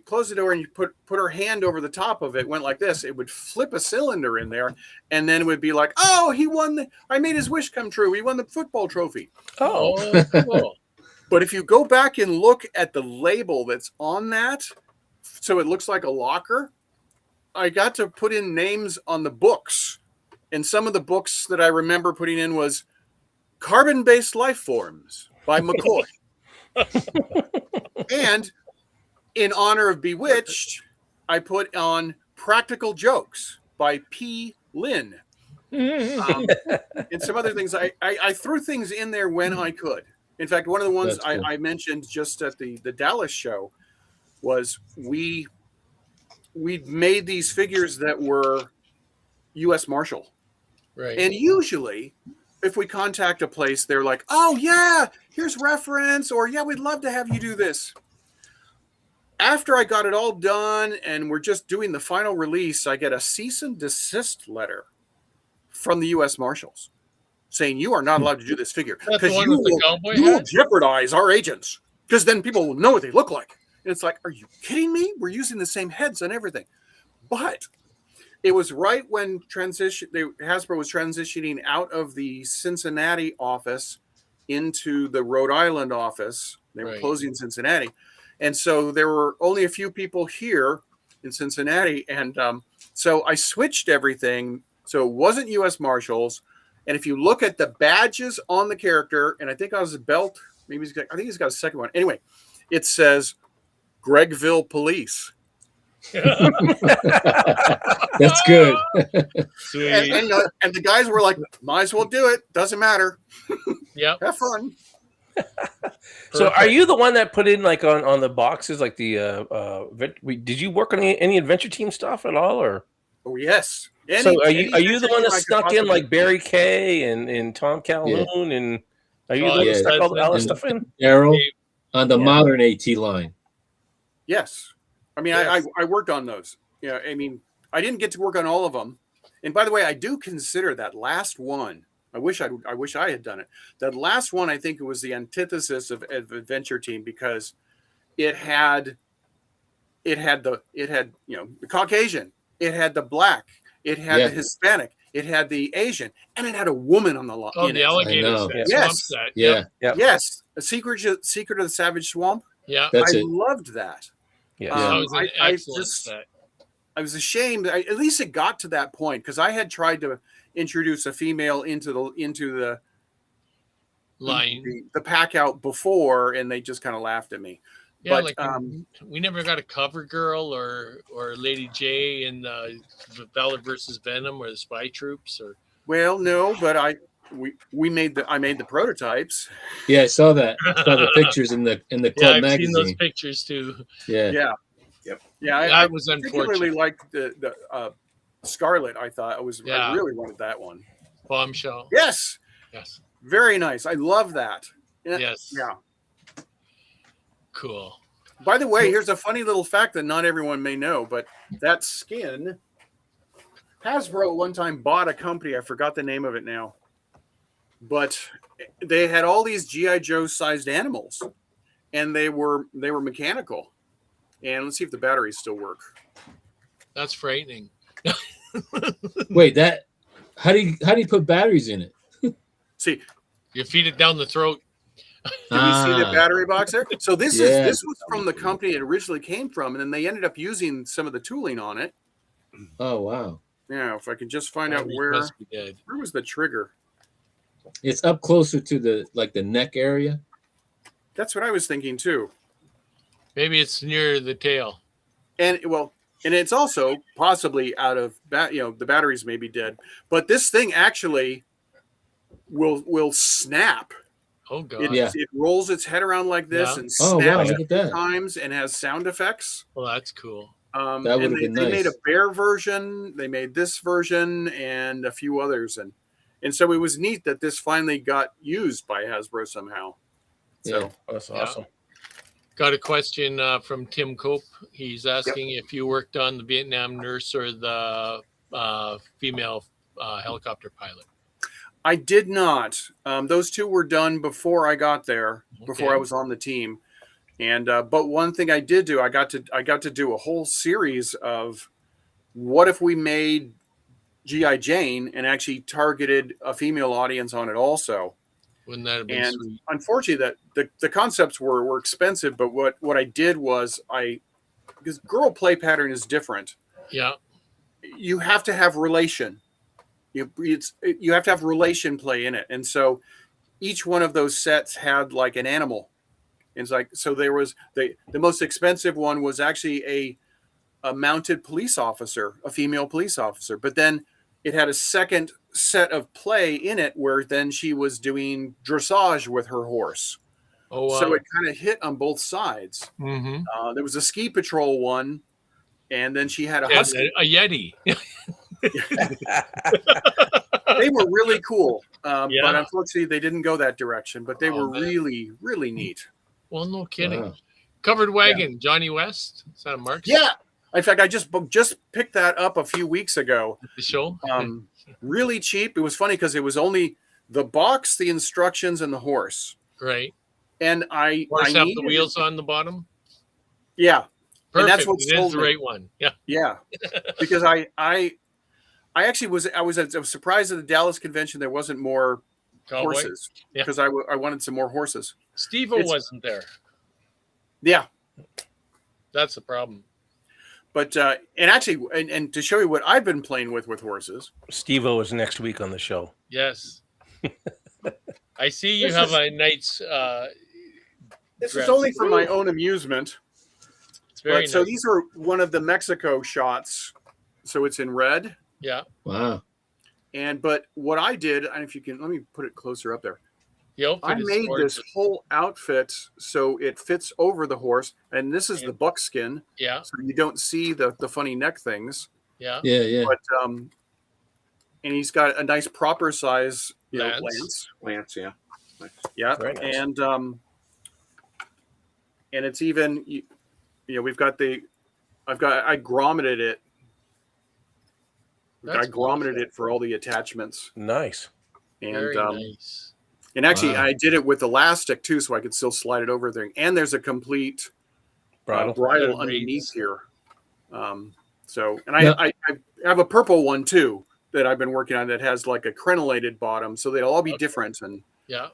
close the door and you put her hand over the top of it, went like this, it would flip a cylinder in there, and then it would be like, oh, he won! I made his wish come true. He won the football trophy. Oh, cool. But if you go back and look at the label that's on that, so it looks like a locker, I got to put in names on the books. And some of the books that I remember putting in was Carbon-Based Life Forms by McCoy. And in honor of Bewitched, I put on Practical Jokes by P. Lynn. And some other things. I threw things in there when I could. In fact, one of the ones cool. I mentioned just at the Dallas show was we made these figures that were U.S. Marshal. Right. And usually, if we contact a place, they're like, oh, yeah, here's reference, or yeah, we'd love to have you do this. After I got it all done and we're just doing the final release, I get a cease and desist letter from the U.S. Marshals saying you are not allowed to do this figure because you will jeopardize our agents, because then people will know what they look like. And it's like, are you kidding me? We're using the same heads and everything. But it was right when Hasbro was transitioning out of the Cincinnati office into the Rhode Island office. They were closing Cincinnati. And so there were only a few people here in Cincinnati. And so I switched everything. So it wasn't U.S. Marshals. And if you look at the badges on the character, and I think on his belt, I think he's got a second one. Anyway, it says Gregville Police. That's good. Sweet. And the guys were like, might as well do it. Doesn't matter. Yep. Have fun. So are you the one that put in like on the boxes, like the did you work on any Adventure Team stuff at all, or? Oh yes. So are you the one that I could snuck in possibly- like Barry Kay and Tom Calhoun and are you the one that Yeah. stuck all that And stuff in? Daryl on the Yeah. modern AT line. Yes. I mean, Yes. I worked on those. Yeah. I mean, I didn't get to work on all of them. And by the way, I do consider that last one. I wish I had done it. That last one, I think it was the antithesis of Adventure Team because it had the Caucasian, it had the black, it had the Hispanic, it had the Asian, and it had a woman on the line. Oh, the alligator know. set. Yes. Swamp set. Yeah. Yep. Yes, a secret of the Savage Swamp. Yeah. That's I it. loved that. Yes. Yeah. That was an I excellent just- set. I was ashamed. At least it got to that point because I had tried to introduce a female into the Line. the pack out before, and they just kind of laughed at me. Yeah, But, we never got a cover girl or Lady J in Valor versus Venom or the Spy Troops or Well, no, but I made the prototypes. Yeah, I saw that. I saw the pictures in the yeah, club I've seen those magazine. pictures too. Yeah. Yeah, yeah. That I was particularly unfortunate. liked the Scarlet. I thought I Yeah. really wanted that one. Bombshell. Yes, Yes. very nice. I love that. Yes. Yeah. Cool. By the way, here's a funny little fact that not everyone may know, but that skin, Hasbro at one time bought a company. I forgot the name of it now, but they had all these GI Joe sized animals, and they were mechanical. And let's see if the batteries still work. That's frightening. Wait, how do you put batteries in it? See, You feed it down the throat. do you see the battery box there? So this was from the company it originally came from, and then they ended up using some of the tooling on it. Oh wow. Yeah, if I can just find out Batteries where must be dead. was the trigger. It's up closer to the neck area. That's what I was thinking too. Maybe it's near the tail. And it's also possibly out of the batteries may be dead, but this thing actually will snap. Oh god. It rolls its head around like this Yeah. and Oh, wow, snaps look at that. times and has sound effects. Well, that's cool. That And would've been they made a nice. bear version, they made this version, and a few others, and so it was neat that this finally got used by Hasbro somehow. So Yeah. That's Yeah. awesome. Got a question from Tim Cope. He's asking if you worked on the Vietnam nurse or the female helicopter pilot. I did not. Those two were done before I got there, before Okay. I was on the team. And but one thing I did do, I got to do a whole series of what if we made G.I. Jane and actually targeted a female audience on it also. Wouldn't that have been And sweet? unfortunately, that the concepts were expensive. But what I did was because girl play pattern is different. Yeah. You have to have relation. You have to have relation play in it, and so each one of those sets had like an animal. And it's like so there was the most expensive one was actually a mounted police officer, a female police officer, but then it had a second set of play in it where then she was doing dressage with her horse. Oh wow. So it kind of hit on both sides. Mm-hmm. There was a ski patrol one, and then she had a And husky. a Yeti. They were really cool, but Yeah. unfortunately they didn't go that direction. But they Oh, were man. really, really neat. Well, no kidding. Wow. Covered wagon, Johnny West. Is that a mark? Yeah. In fact, I just picked that up a few weeks ago. The show. Really cheap. It was funny because it was only the box, the instructions, and the horse. Right. And I Horse have the needed- wheels on the bottom. Yeah, Perfect. And that's what it is sold the me. right one. Yeah. yeah. Because I actually was surprised at the Dallas convention there wasn't more Cowboy. horses Yeah. because I wanted some more horses. Steve-O It's- wasn't there. Yeah. That's the problem. But and actually, and to show you what I've been playing with horses. Steve-O is next week on the show. Yes. I see you This have is- a knight's. This dress. is only for my own amusement. It's very But so nice. these are one of the Mexico shots. So it's in red. Yeah. Wow. But what I did, and if you can, let me put it closer up there. The outfit I is made gorgeous. this whole outfit so it fits over the horse, and this is the buckskin, Yeah, so you don't see the funny neck things. yeah. Yeah. But and he's got a nice proper size Lance. lance. Yeah. Yeah, Very nice. and it's even we've got I grommeted it. That's I grommeted beautiful. it for all the attachments, Nice. and Very nice. and actually Wow. I did it with elastic too, so I could still slide it over there. And there's a complete Bridle. bridle Yeah, underneath braids. here. So, and Yeah. I have a purple one too that I've been working on that has like a crenellated bottom, so they'll all be different and Yeah.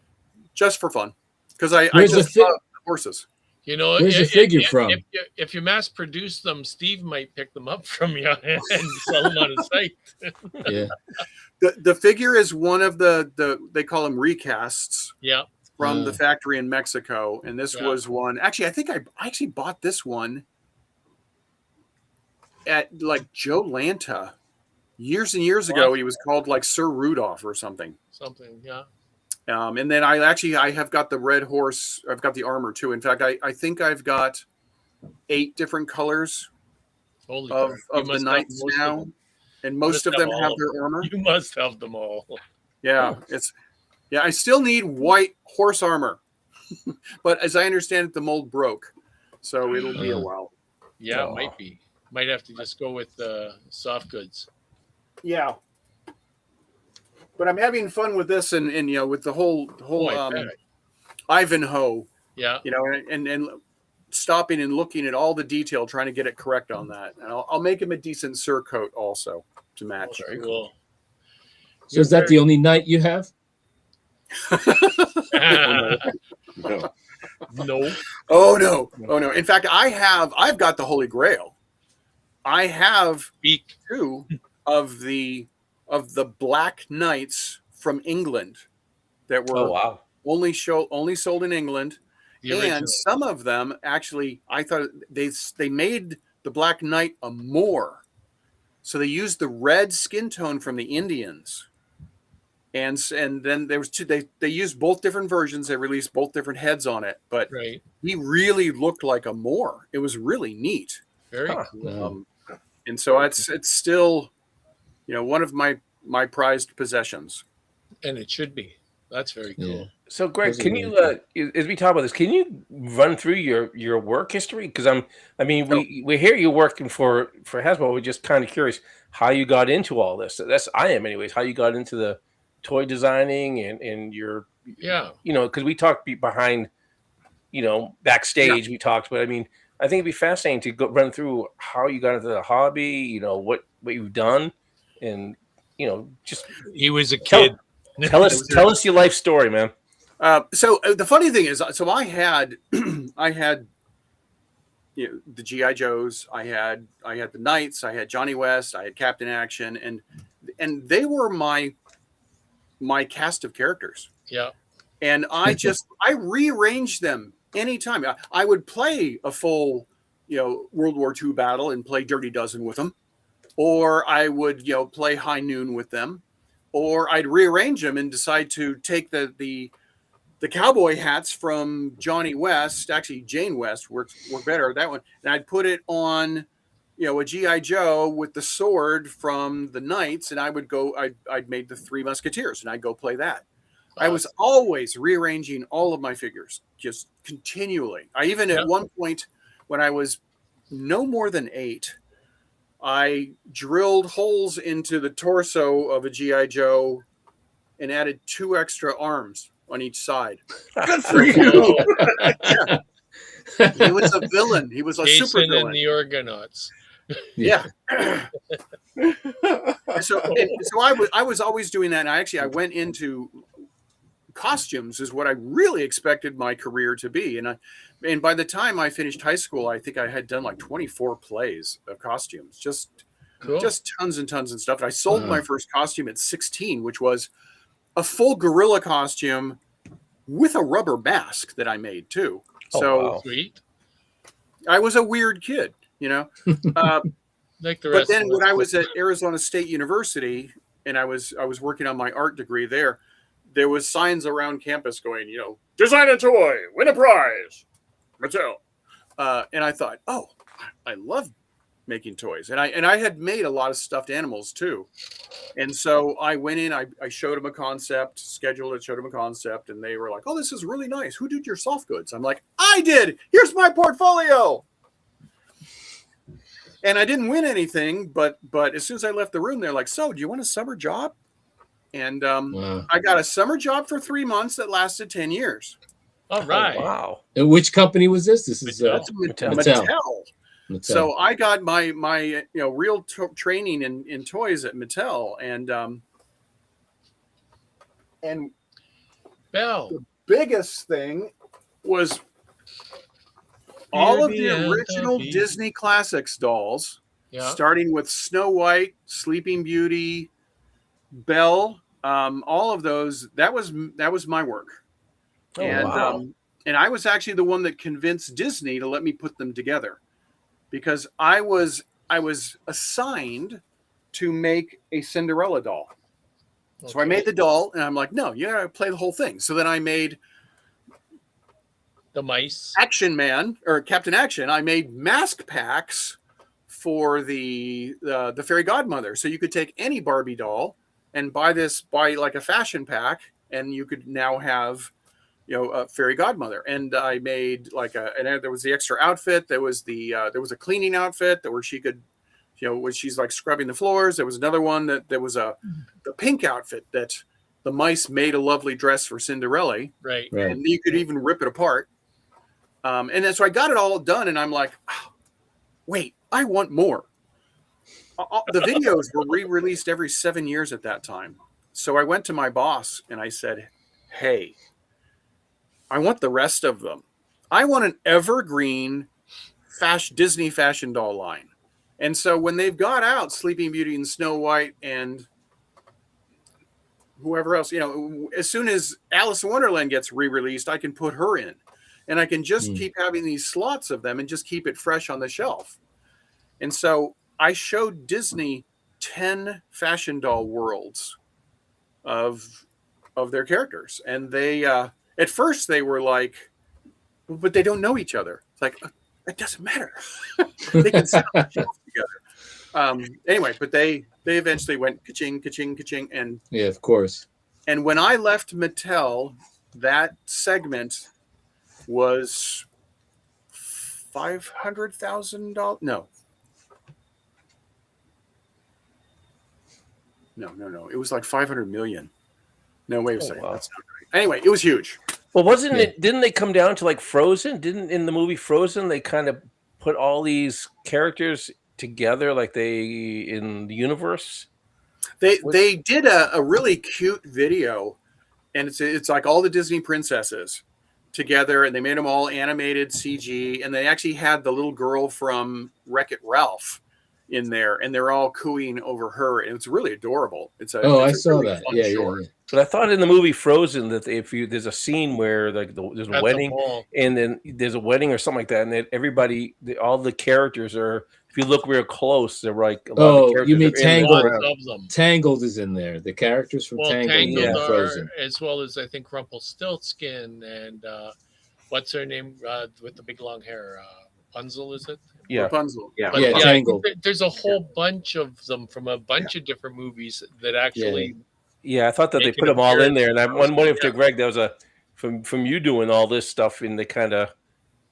just for fun because I Where's the just love horses. You know, Where's the figure from? If you mass produce them, Steve might pick them up from you and sell them on his site. Yeah. The figure is one of the they call them recasts Yeah. from the factory in Mexico, and this Yeah. was one. Actually, I think I actually bought this one at like Joe Lanta years and years ago. Wow. He was called like Sir Rudolph or something. Something. Yeah. And then I have got the red horse. I've got the armor too. In fact, I think I've got 8 different colors Holy of crap. You the must have knights most of now, them. and most of must have them have all. their armor. You must have them all. Yeah, I still need white horse armor, but as I understand it, the mold broke, so it'll be a while. Yeah, it might be. Might have to just go with soft goods. Yeah, but I'm having fun with this, and with the whole I bet. Ivanhoe, Yeah. and stopping and looking at all the detail, trying to get it correct on that. And I'll make him a decent surcoat also to match. Very cool. So is that the only knight you have? No. No. Oh no! In fact, I've got the Holy Grail. I have Beak. 2 of the Black Knights from England that were Oh wow. only sold in England. The original. And some of them actually, I thought they made the Black Knight a Moor, so they used the red skin tone from the Indians, and then there was 2. They used both different versions. They released both different heads on it, but Right. he really looked like a Moor. It was really neat, Very Huh. cool. and so it's still, one of my prized possessions. And it should be. That's very cool. Yeah. So, Greg, Those are can really you, as we talk about this, can you run through your work history? Because we hear you working for Hasbro. We're just kind of curious how you got into all this. I am anyways. How you got into the toy designing and your, Yeah. because we talked behind, backstage. We talked, but I think it'd be fascinating to run through how you got into the hobby. What you've done, and just He was a kid. tell us your life story, man. So the funny thing is, so I had the GI Joes, I had the Knights, I had Johnny West, I had Captain Action, and they were my cast of characters. Yeah. And I rearranged them anytime. I would play a full World War II battle and play Dirty Dozen with them, or I would play High Noon with them, or I'd rearrange them and decide to take the cowboy hats from Johnny West, actually Jane West work better, that one, and I'd put it on a GI Joe with the sword from the Knights, and I'd made the 3 Musketeers, and I'd go play that. I was always rearranging all of my figures, just continually. I even at one point, when I was no more than 8, I drilled holes into the torso of a GI Joe and added 2 extra arms on each side. Good for you. Yeah. He was a villain. He was a Jason super and villain. the Argonauts. Yeah. So I was always doing that. And I went into costumes is what I really expected my career to be. And by the time I finished high school, I think I had done like 24 plays of costumes, just tons and tons of stuff. And I sold my first costume at 16, which was a full gorilla costume with a rubber mask that I made too. Wow. Sweet. I was a weird kid, Like the But rest then of when us. I was at Arizona State University and I was working on my art degree there, there was signs around campus going, design a toy, win a prize, Mattel. And I thought, oh, I love making toys. And I had made a lot of stuffed animals too. And so I went in, I showed them a concept, scheduled it, showed them a concept, and they were like, oh, this is really nice. Who did your soft goods? I'm like, I did. Here's my portfolio. And I didn't win anything, but as soon as I left the room, they're like, so do you want a summer job? And I got a summer job for 3 months that lasted 10 years. All right. Oh, wow. And which company was this? This is Mattel. So I got my real training in toys at Mattel, and Bell. the biggest thing was all of the original Disney Classics dolls, starting with Snow White, Sleeping Beauty, Belle, all of those. That was my work. Oh, wow. And I was actually the one that convinced Disney to let me put them together, because I was assigned to make a Cinderella doll. Okay. So I made the doll, and I'm like, no, you gotta play the whole thing. So then I made the mice, Action Man or Captain Action. I made mask packs for the fairy godmother. So you could take any Barbie doll and buy like a fashion pack, and you could now have a fairy godmother. And I made and there was the extra outfit. There was a cleaning outfit where she could, when she's like scrubbing the floors. There was another one that there was the pink outfit that the mice made a lovely dress for Cinderella. Right. And you could even rip it apart. And then so I got it all done, and I'm like, oh, wait, I want more. The videos were re-released every 7 years at that time. So I went to my boss and I said, hey, I want the rest of them. I want an evergreen Disney fashion doll line. And so when they've got out Sleeping Beauty and Snow White and whoever else, as soon as Alice in Wonderland gets re-released, I can put her in. And I can just keep having these slots of them and just keep it fresh on the shelf. And so I showed Disney 10 fashion doll worlds of their characters. And they, at first they were like, but they don't know each other. It's like, it doesn't matter. They can sit on the shelf together. Anyway, but they eventually went ka-ching, ka-ching, ka-ching. And yeah, of course. And when I left Mattel, that segment was $500,000. No. It was like 500 million. No, wait a second. Wow. That's not right. Anyway, it was huge. Well, wasn't it? Didn't they come down to like Frozen? Didn't in the movie Frozen they kind of put all these characters together like they in the universe? They did a really cute video, and it's like all the Disney princesses together, and they made them all animated CG, and they actually had the little girl from Wreck-It Ralph in there, and they're all cooing over her, and it's really adorable. I saw really that. Yeah. But I thought in the movie Frozen that there's a scene where like there's a wedding, and then there's a wedding or something like that, and then all the characters are. If you look real close, they're like. You mean Tangled? Tangled is in there. The characters from Tangled are, Frozen, as well as I think Rumpelstiltskin and what's her name with the big long hair? Rapunzel, is it? Yeah, Rapunzel. Yeah, Tangled. There's a whole bunch of them from a bunch of different movies that actually. Yeah, I thought that they put them all in there, and I'm wondering if Greg, that was from you doing all this stuff, and they kind of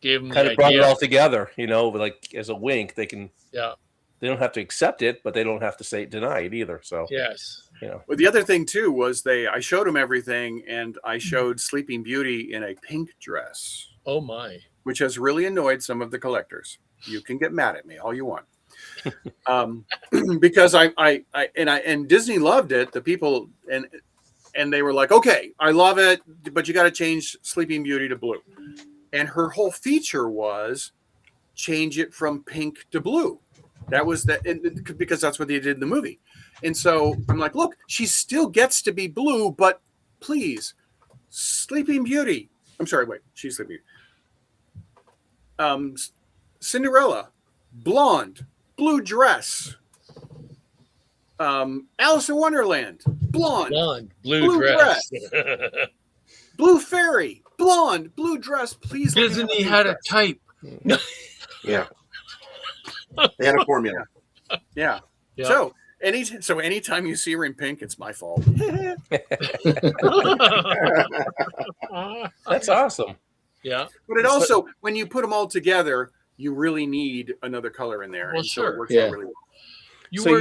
brought it all together, like as a wink. They can, they don't have to accept it, but they don't have to deny it either. So yes, Well, the other thing too was I showed them everything, and I showed Sleeping Beauty in a pink dress. Oh my! Which has really annoyed some of the collectors. You can get mad at me all you want. Because I Disney loved it. The people and they were like, okay, I love it, but you got to change Sleeping Beauty to blue. And her whole feature was change it from pink to blue. That was because that's what they did in the movie. And so I'm like, look, she still gets to be blue, but please, Sleeping Beauty. I'm sorry, wait, she's Sleeping Beauty. Cinderella, blonde, blue dress. Alice in Wonderland, blonde. Blonde, blue Blue dress. Blue fairy, blonde, blue dress. Please. let me have Disney blue had a dress. type. Yeah. They had a formula. Yeah. Yeah. So anytime you see her in pink, it's my fault. That's awesome. Yeah. But it also, when you put them all together, you really need another color in there. Well, and so sure. it works Yeah. out really well.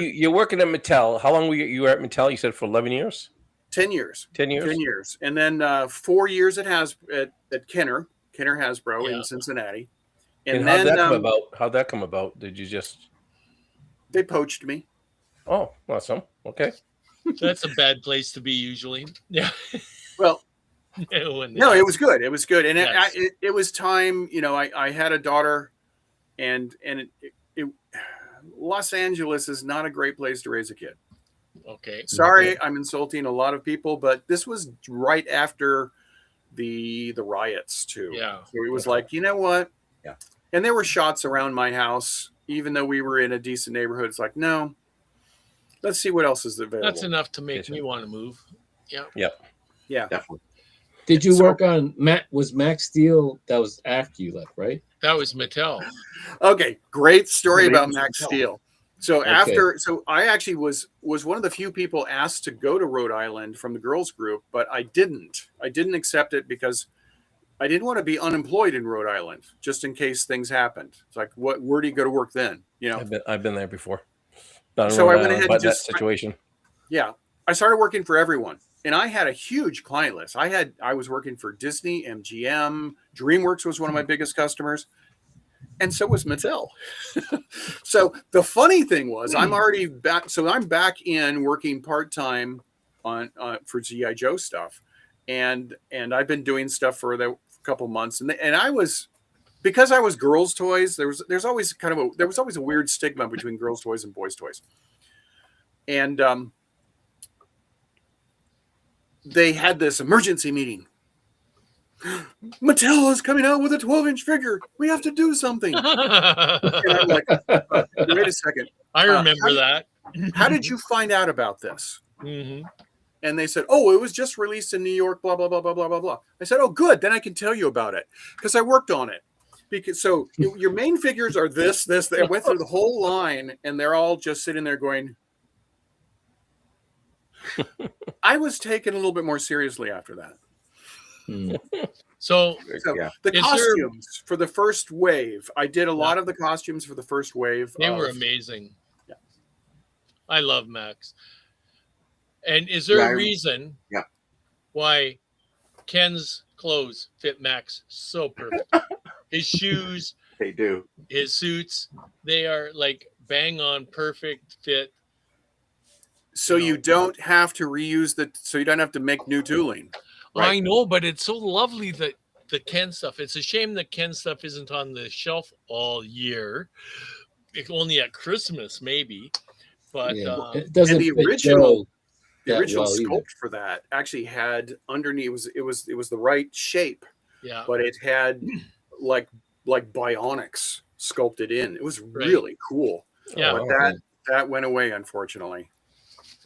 You're working at Mattel. How long were you were at Mattel? You said for 11 years? 10 years. 10 years? 10 years. And then 4 years at Kenner Hasbro Yeah. in Cincinnati. And then how'd that come about? How'd that come about? Did you just... they poached me. Oh, awesome. Okay. That's a bad place to be usually. Yeah. Well, When no, it was good. It was good. And Yes. it was time, I had a daughter, and Los Angeles is not a great place to raise a kid. Okay. Sorry, I'm insulting a lot of people, but this was right after the riots too. Yeah. So it was like, you know what? Yeah. And there were shots around my house, even though we were in a decent neighborhood. It's like, no, let's see what else is available. That's enough to make me want to move. Yeah. Yep. Yeah. Definitely. Did you So- work on was Max Steel? That was after you left, right? That was Mattel. Okay, great story Maybe about it's Max Mattel. Steel. So Okay. so I actually was one of the few people asked to go to Rhode Island from the girls group, but I didn't accept it because I didn't want to be unemployed in Rhode Island, just in case things happened. It's like, where do you go to work then? I've been there before. Not in So Rhode I went Island, ahead but and that just- situation. Yeah, I started working for everyone, and I had a huge client list. I was working for Disney, MGM, DreamWorks was one of my biggest customers, and so was Mattel. So the funny thing was, I'm already back. So I'm back in working part time on for GI Joe stuff, and I've been doing stuff for a couple months, and I was. Because I was girls' toys, there's always a weird stigma between girls' toys and boys' toys, and they had this emergency meeting. Mattel is coming out with a 12-inch figure. We have to do something. And I'm like, wait a second. I remember that. How did you find out about this? Mm-hmm. And they said, oh, it was just released in New York, blah, blah, blah, blah, blah, blah, blah. I said, oh, good. Then I can tell you about it because I worked on it. Your main figures are this. They went through the whole line, and they're all just sitting there going. I was taken a little bit more seriously after that. So Yeah. The Is there- costumes for the first wave, I did a lot of the costumes for the first wave. they were amazing. Yeah. I love Max. And is there a reason why Ken's clothes fit Max so perfect? His shoes, They do. his suits, they are like bang on perfect fit. So you don't have to reuse so you don't have to make new tooling. I know, but it's so lovely that the Ken stuff. It's a shame that Ken stuff isn't on the shelf all year. Only at Christmas, maybe. But Yeah, it doesn't and the fit original Joe that original well either. sculpt for that actually had underneath it was the right shape, yeah, but it had like bionics sculpted in. It was really cool. yeah, But that went away, unfortunately.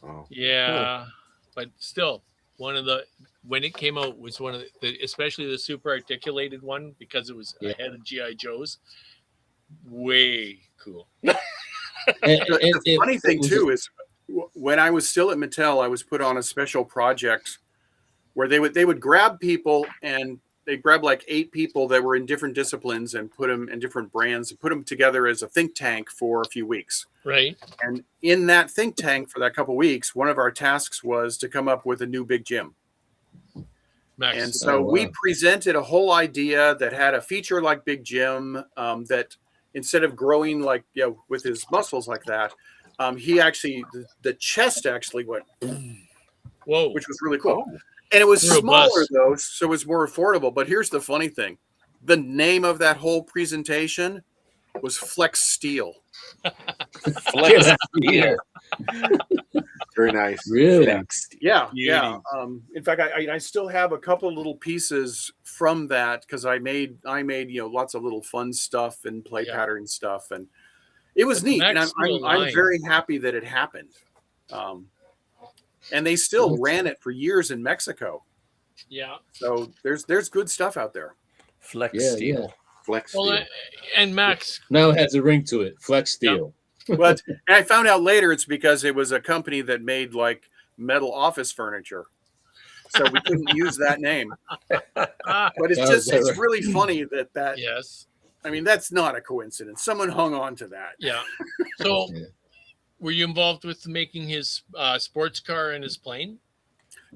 Oh. yeah. But still, when it came out was one of the especially the super articulated one because it was ahead of GI Joe's. Way cool. And The funny thing was too is when I was still at Mattel, I was put on a special project where they would grab people and they grab like 8 people that were in different disciplines and put them in different brands and put them together as a think tank for a few weeks. Right. And in that think tank for that couple weeks, one of our tasks was to come up with a new Big Jim. Max. And so we presented a whole idea that had a feature like Big Jim that instead of growing like, with his muscles like that, he actually, the chest actually went, whoa, which was really cool. And it was Robust. smaller though, so it was more affordable. But here's the funny thing. The name of that whole presentation was Flex Steel. Flex Steel. Very nice. Really? Yeah, Beauty. yeah. In fact, I still have a couple of little pieces from that because I made lots of little fun stuff and play pattern stuff, and it was But neat. And Max Steel I'm line. very happy that it happened. And they still ran it for years in Mexico. Yeah. So there's good stuff out there. Flex Yeah, steel. yeah. Flex Well, steel. and Max, Now it has a ring to it. Flex steel. But and I found out later it's because it was a company that made like metal office furniture. So we couldn't use that name. But it's just it's really funny that yes. I mean that's not a coincidence. Someone hung on to that. Yeah. So Yeah. were you involved with making his sports car and his plane?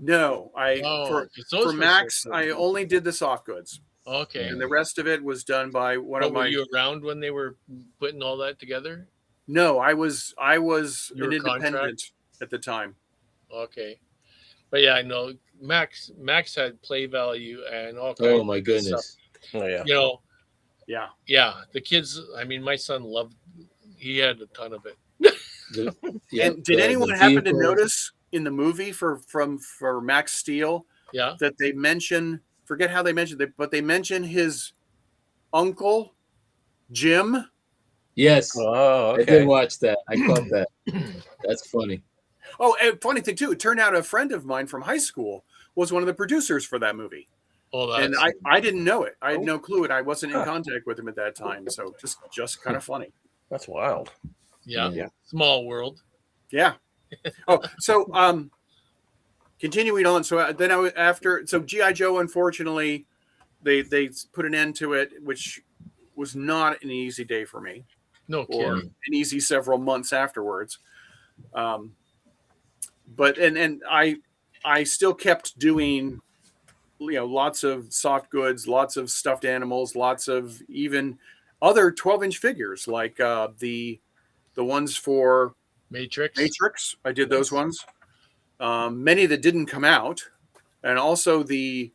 No, Oh, 'cause those for were Max, so cool. I only did the soft goods. Okay. And the rest of it was done by one But of were my you around when they were putting all that together? No, I was You an were independent contract? at the time. Okay. But yeah, I know Max had play value and all kinds Oh of my good stuff. goodness. Oh yeah. You know, Yeah. yeah, the kids, I mean, my son loved, he had a ton of it. And did anyone happen to notice in the movie for Max Steel Yeah. that they mention, forget how they mentioned it, but they mention his uncle, Jim? Yes. Oh, I okay. did watch that. I caught that. That's funny. Oh, and funny thing too, it turned out a friend of mine from high school was one of the producers for that movie. Oh, And that's I didn't know it. I had no clue, and I wasn't in contact with him at that time. So just kind of funny. That's wild. yeah. Yeah. Small world. Yeah. Oh, so continuing on. So then after G.I. Joe, unfortunately, they put an end to it, which was not an easy day for me, No or kidding. an easy several months afterwards. But I still kept doing, lots of soft goods, lots of stuffed animals, lots of even other 12-inch figures like the ones for Matrix. I did those ones. Many that didn't come out, and also the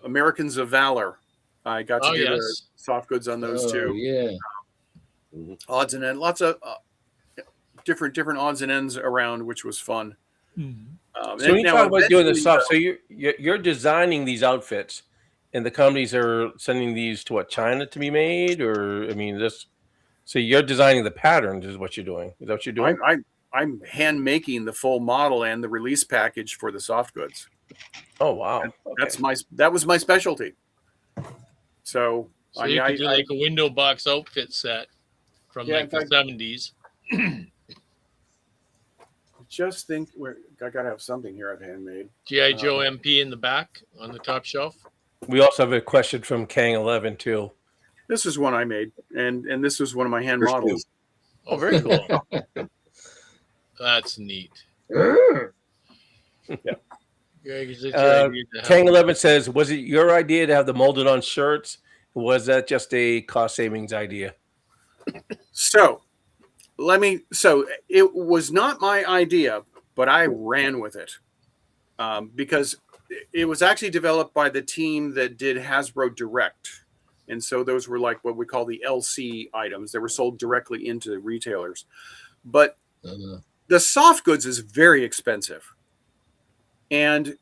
Americans of Valor. I got to Oh, do the yes. soft goods on those too. Yeah. Odds and ends, lots of different odds and ends around, which was fun. So when you talk about doing the soft, so you're designing these outfits, and the companies are sending these to China to be made, or I mean, so you're designing the patterns is what you're doing. Is that what you're doing? I'm hand making the full model and the release package for the soft goods. Oh wow, That was my specialty. So You could do like a window box outfit set from Yeah, like the 70s. just think I gotta have something here I've handmade. G.I. Joe MP in the back on the top shelf. We also have a question from Kang 11 too. This is one I made, and this was one of my hand There's models. Oh, very cool. That's neat. Yeah. Greg, is it your idea to have- Kang 11 says, was it your idea to have the molded on shirts? Or was that just a cost savings idea? So it was not my idea, but I ran with it because it was actually developed by the team that did Hasbro Direct. And so those were like what we call the LC items that were sold directly into retailers. But the soft goods is very expensive. And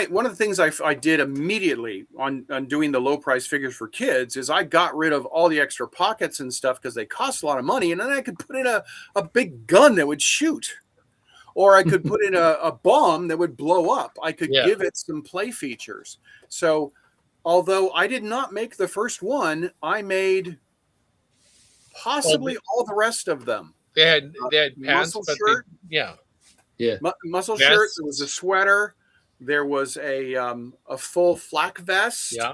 one of the things I did immediately on doing the low price figures for kids is I got rid of all the extra pockets and stuff because they cost a lot of money. And then I could put in a big gun that would shoot, or I could put in a bomb that would blow up. I could give it some play features. So although I did not make the first one, I made possibly all the rest of them. They had pants, muscle but shirt. Muscle Vest. shirt. There was a sweater. There was a full flak vest. Yeah.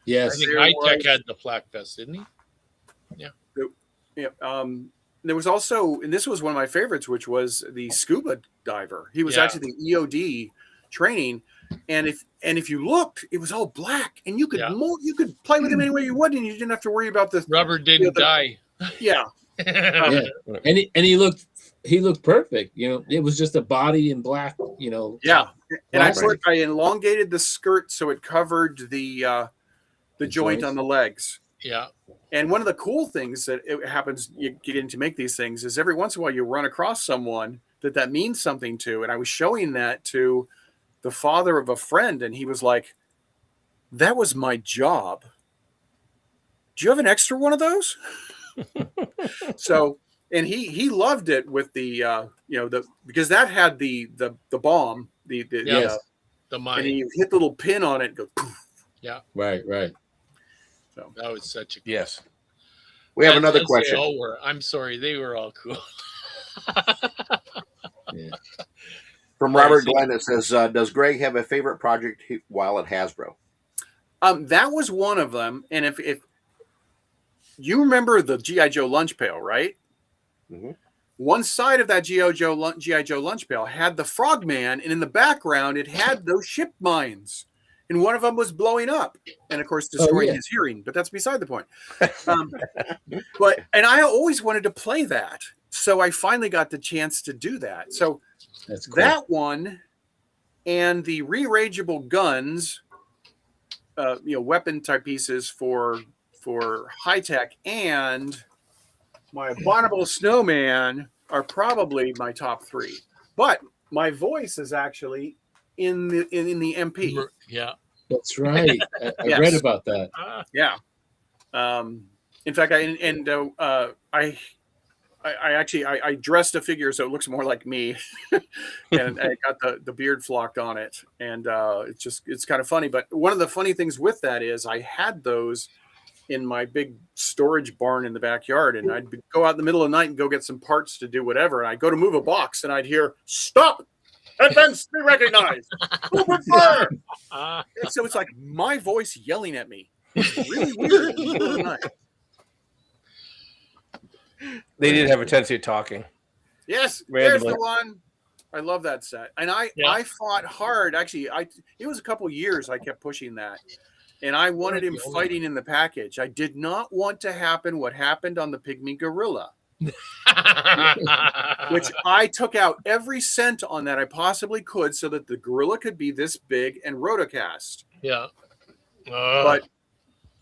Yes. I think High Tech had the flak vest, didn't he? Yeah. Yeah. There was also, and this was one of my favorites, which was the scuba diver. He was actually the EOD training, and if you looked, it was all black, and you could you could play with him any way you would, and you didn't have to worry about the rubber didn't die. Yeah. Yeah. And he looked perfect. It was just a body in black. Yeah. And I elongated the skirt so it covered the joint on the legs. Yeah. And one of the cool things that it happens, you get in to make these things, is every once in a while you run across someone that means something to. And I was showing that to the father of a friend, and he was like, "That was my job. Do you have an extra one of those?" So and he loved it with the because that had the bomb, Yes. The and mine. he hit the little pin on it and go poof. Yeah, Right. So that was such a. Yes. We have As- another as they question. all were. I'm sorry, they were all cool. Yeah. From I Robert see. Glenn that says, does Greg have a favorite project while at Hasbro? that was one of them. And if you remember the G.I. Joe lunch pail, right? Mm-hmm. One side of that G.I. Joe lunch pail had the Frogman, and in the background it had those ship mines, and one of them was blowing up, and of course destroying his hearing. But that's beside the point. And I always wanted to play that, so I finally got the chance to do that. So That's cool. that one and the rearrangeable guns, weapon type pieces for high tech, and my abominable snowman are probably my top three. But my voice is actually in the MP. Yeah. That's right. I Yes. read about that. Yeah. In fact, I dressed a figure so it looks more like me, and I got the beard flocked on it, and it's kind of funny. But one of the funny things with that is I had those in my big storage barn in the backyard, and I'd go out in the middle of the night and go get some parts to do whatever, and I'd go to move a box, and I'd hear "Stop! Advance be recognized! Open fire!" And so it's like my voice yelling at me. It's really weird. in the middle of the night. They did have a tendency of talking. Yes, Randomly. there's the one. I love that set, and I fought hard. Actually, it was a couple years I kept pushing that, and I wanted him fighting in the package. I did not want to happen what happened on the Pygmy Gorilla, which I took out every cent on that I possibly could so that the gorilla could be this big and rotocast. Yeah. But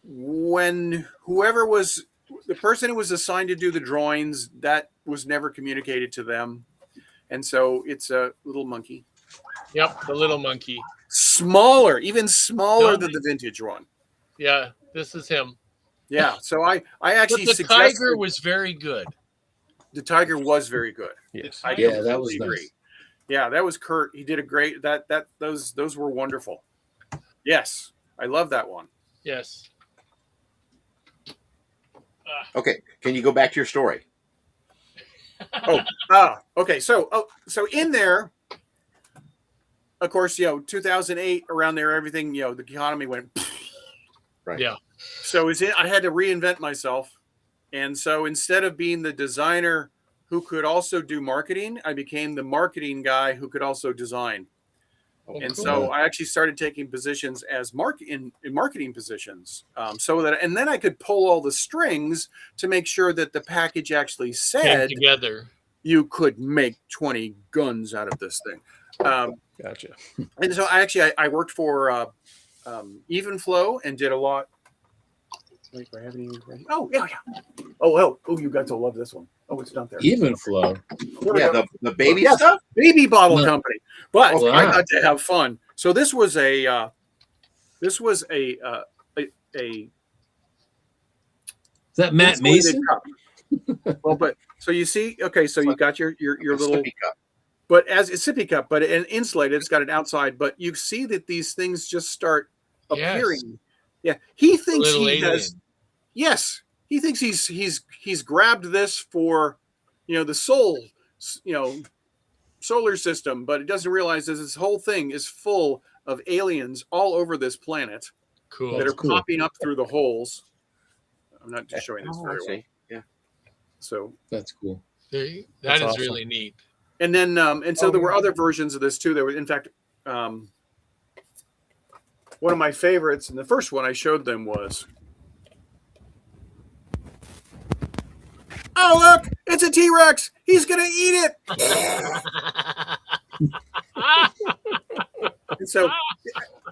when whoever was the person who was assigned to do the drawings, that was never communicated to them. And so it's a little monkey. Yep, the little monkey. Smaller, even smaller than the vintage one. Yeah, this is him. Yeah. So I actually But the tiger was very good. The tiger was very good. Yes. I Yeah, that was completely nice. Yeah, that was Kurt. He did a great those were wonderful. Yes. I love that one. Yes. Okay, can you go back to your story? Okay. So in there, of course, 2008, around there, everything, the economy went. Right. Yeah. So I had to reinvent myself. And so instead of being the designer who could also do marketing, I became the marketing guy who could also design. Oh, And cool. so I actually started taking positions as in marketing positions, and then I could pull all the strings to make sure that the package actually Came said together. you could make 20 guns out of this thing. Gotcha. And so I worked for Even Flow and did a lot. Wait, do I have any? Oh yeah. Oh, you guys will love this one. Oh, it's not there. Even flow. There we Yeah, go. the baby Yes, stuff? Baby bottle No. company. But Oh, I wow. got to have fun. So this was a Is that Matt insulated Mason? cup. Well, but so you see, okay, so you got your A little, sippy cup. but as a sippy cup, but an insulated, it's got an outside, but you see that these things just start Yes. appearing. Yeah, he thinks Little he alien. has. Yes, he thinks he's grabbed this for, the solar system, but it doesn't realize that this whole thing is full of aliens all over this planet Cool. that are cool. popping up through the holes. I'm not just showing this Oh, very I well. see. Yeah. So, That's cool. That That's is awesome. really neat. and then, and so there were other versions of this too. There were, in fact, one of my favorites, and the first one I showed them was, oh look, it's a T-Rex. He's gonna eat it. And so,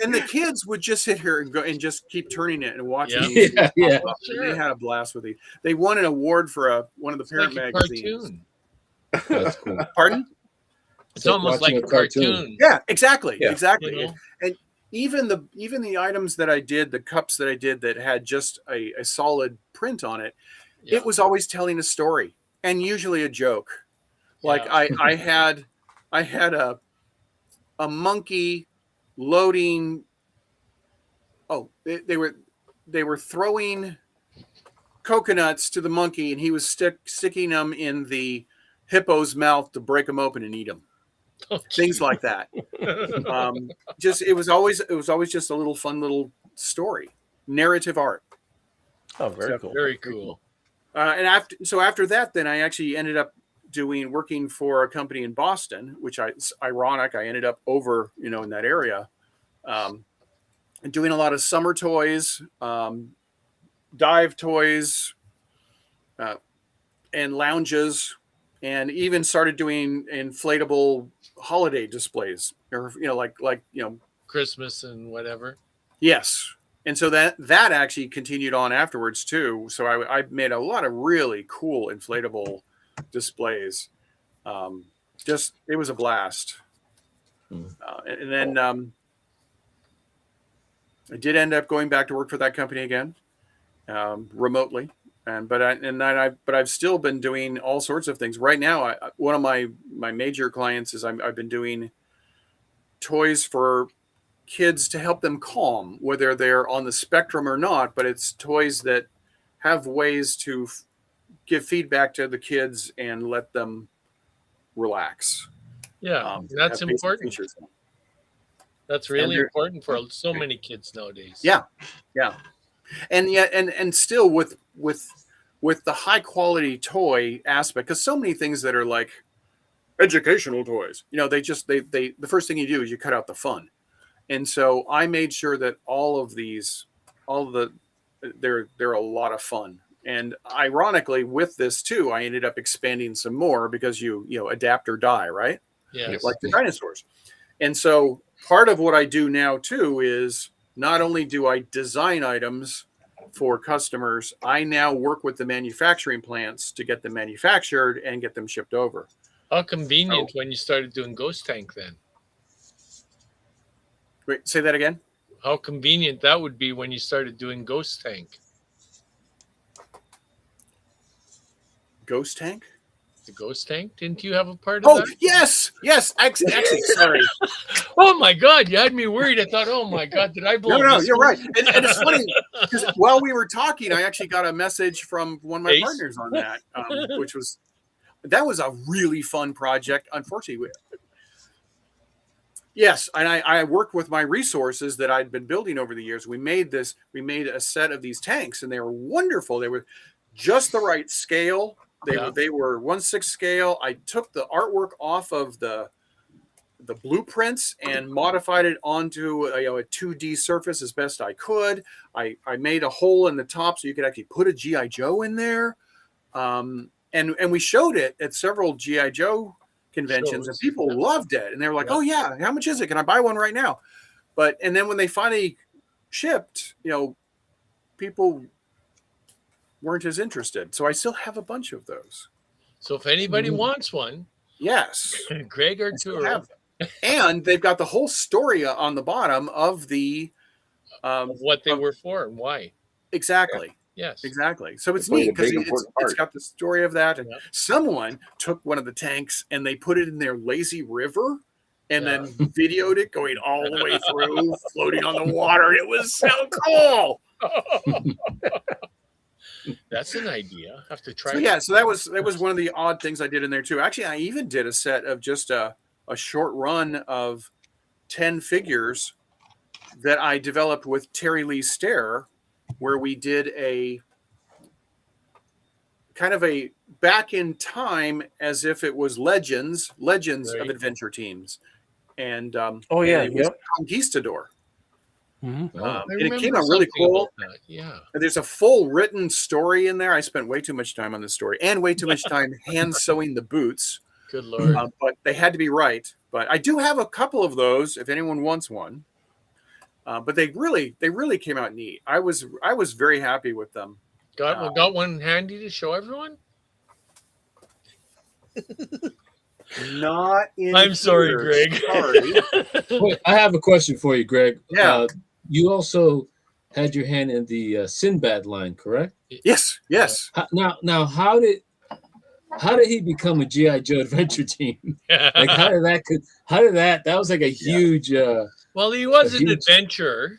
and the kids would just sit here and go and just keep turning it and watching. Yeah. these things Yeah, pop up. And Sure. They had a blast with it. They won an award for one of the It's parent like a magazines. cartoon. That's cool. Pardon? It's almost like watching a cartoon. Yeah, exactly, Yeah. exactly. You know? And even the items that I did, the cups that I did that had just a solid print on it, Yeah. it was always telling a story. and usually a joke. Like Yeah. I had a monkey loading. Oh, they were throwing coconuts to the monkey, and he was sticking them in the hippo's mouth to break them open and eat them. Oh, Things like that. Just it was always just a little fun little story, narrative art. Oh, very So, cool. Very cool. And after that, then I actually ended up working for a company in Boston, which it's ironic. I ended up over, in that area, and doing a lot of summer toys, dive toys, and lounges, and even started doing inflatable holiday displays, or like Christmas and whatever. Yes. And so that actually continued on afterwards too. So I made a lot of really cool inflatable displays. It was a blast. And then I did end up going back to work for that company again, remotely. But I've still been doing all sorts of things. Right now, one of my major clients is I've been doing toys for kids to help them calm, whether they're on the spectrum or not. But it's toys that have ways to give feedback to the kids and let them relax. Yeah, that's important. That's really important for so many kids nowadays. Yeah, and yet, and still with the high quality toy aspect, because so many things that are like educational toys, they the first thing you do is you cut out the fun. And so I made sure that they're a lot of fun. And ironically, with this too, I ended up expanding some more because you adapt or die, right? Yeah, like the dinosaurs. And so part of what I do now too is not only do I design items for customers, I now work with the manufacturing plants to get them manufactured and get them shipped over. How convenient when you started doing Ghost Tank then. Wait, say that again. How convenient that would be when you started doing Ghost Tank. Ghost Tank? The Ghost Tank? Didn't you have a part of that? Oh, yes. Actually, sorry. Oh my God, you had me worried. I thought, oh my God, did I blow? No, you're right. And it's funny because while we were talking, I actually got a message from one of my partners on that, which was a really fun project. Unfortunately, yes, and I worked with my resources that I'd been building over the years. We made a set of these tanks, and they were wonderful. They were just the right scale. They were 1/6 scale. I took the artwork off of the blueprints and modified it onto a 2D surface as best I could. I made a hole in the top so you could actually put a G.I. Joe in there. And we showed it at several G.I. Joe conventions, and people loved it. And they were like, oh yeah, how much is it? Can I buy one right now? And then when they finally shipped, people weren't as interested. So I still have a bunch of those. So if anybody wants one, yes, Greg Autore. And they've got the whole story on the bottom of what they were for and why. Exactly. Yes. Exactly. So it's neat because it's got the story of that. And someone took one of the tanks and they put it in their lazy river and then videoed it going all the way through, floating on the water. It was so cool. That's an idea. I have to try. So that was one of the odd things I did in there too. Actually, I even did a set of just a short run of 10 figures that I developed with Terry Lee Stair, where we did a kind of a back in time as if it was legends of adventure teams. And it was Conquistador. Mm-hmm. And it came out really cool. Yeah. And there's a full written story in there. I spent way too much time on this story and way too much time hand sewing the boots. Good Lord. But they had to be right. But I do have a couple of those if anyone wants one. But they really came out neat. I was very happy with them. Got one handy to show everyone? Not in. I'm sorry, Greg. Sorry. Wait, I have a question for you, Greg. Yeah. You also had your hand in the Sinbad line, correct? Yes. Now, how did how did he become a GI Joe Adventure Team? Like how did that was like a huge well, he was an huge- adventurer.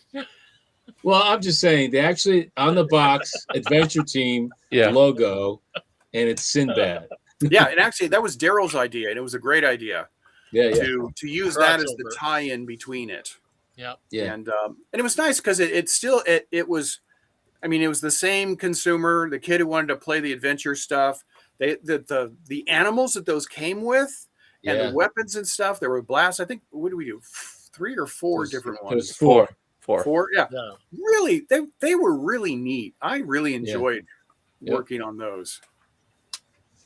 well, I'm just saying they actually on the box Adventure Team Yeah. logo, and it's Sinbad. Yeah, and actually that was Daryl's idea, and it was a great idea Yeah, to use that as the Crossover. tie-in between it. Yeah. yeah. And it was nice because it was, I mean, it was the same consumer, the kid who wanted to play the adventure stuff. The animals that those came with, and Yeah. the weapons and stuff. There were blasts. I think, what do we do? 3 or 4 different There was ones. four. Four, yeah. Yeah. Really, they were really neat. I really enjoyed Yep. working on those.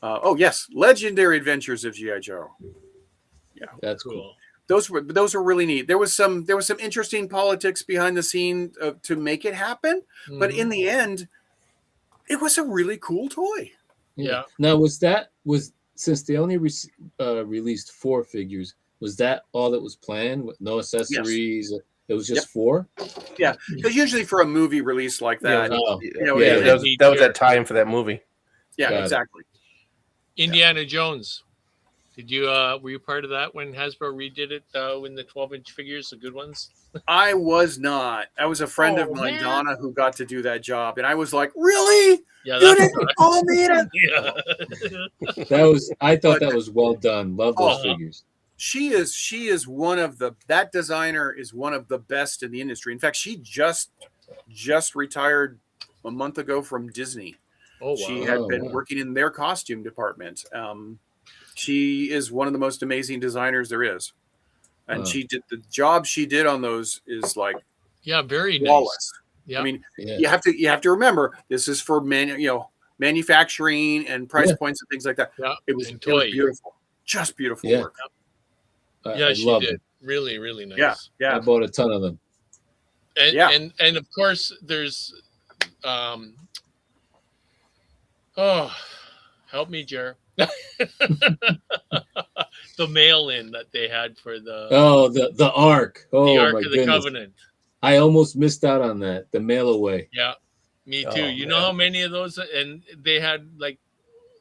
Oh yes, Legendary Adventures of G.I. Joe. That's cool. Cool. Those were really neat. There was some interesting politics behind the scene to make it happen, but in the end, it was a really cool toy. Yeah. Now since they only released 4 figures, was that all that was planned with no accessories? It was just 4. Yeah, because usually for a movie release like that, Oh, you know, yeah, that was that time for that movie. yeah, Got it. exactly. Indiana Jones. Did you were you part of that when Hasbro redid it in the 12-inch figures, the good ones? I was not. I was a friend of Oh, mine, man. Donna, who got to do that job, and I was like, "Really? Yeah, You that's didn't call me to?" yeah. I thought that was well done. Love those Uh-huh. figures. She is one of that designer is one of the best in the industry. In fact, she just retired a month ago from Disney. Oh wow. She had Oh, been wow. working in their costume department. She is one of the most amazing designers there is, and Wow. she did the job she did on those is like Yeah, very flawless. nice. Yeah. I mean, Yeah. you have to remember this is for manufacturing and price Yeah. points and things like that. Yeah. It was And toy. beautiful, just beautiful Yeah. work. Yeah, I she loved did. it. Really, really nice. Yeah, I yeah. bought a ton of them. And, Yeah. and of course there's oh, help me, Jer. The mail-in that they had for the The Ark. Oh Ark my of the goodness. Covenant. I almost missed out on that. The mail away. Yeah, me too. Oh, You know how many of those, and they had like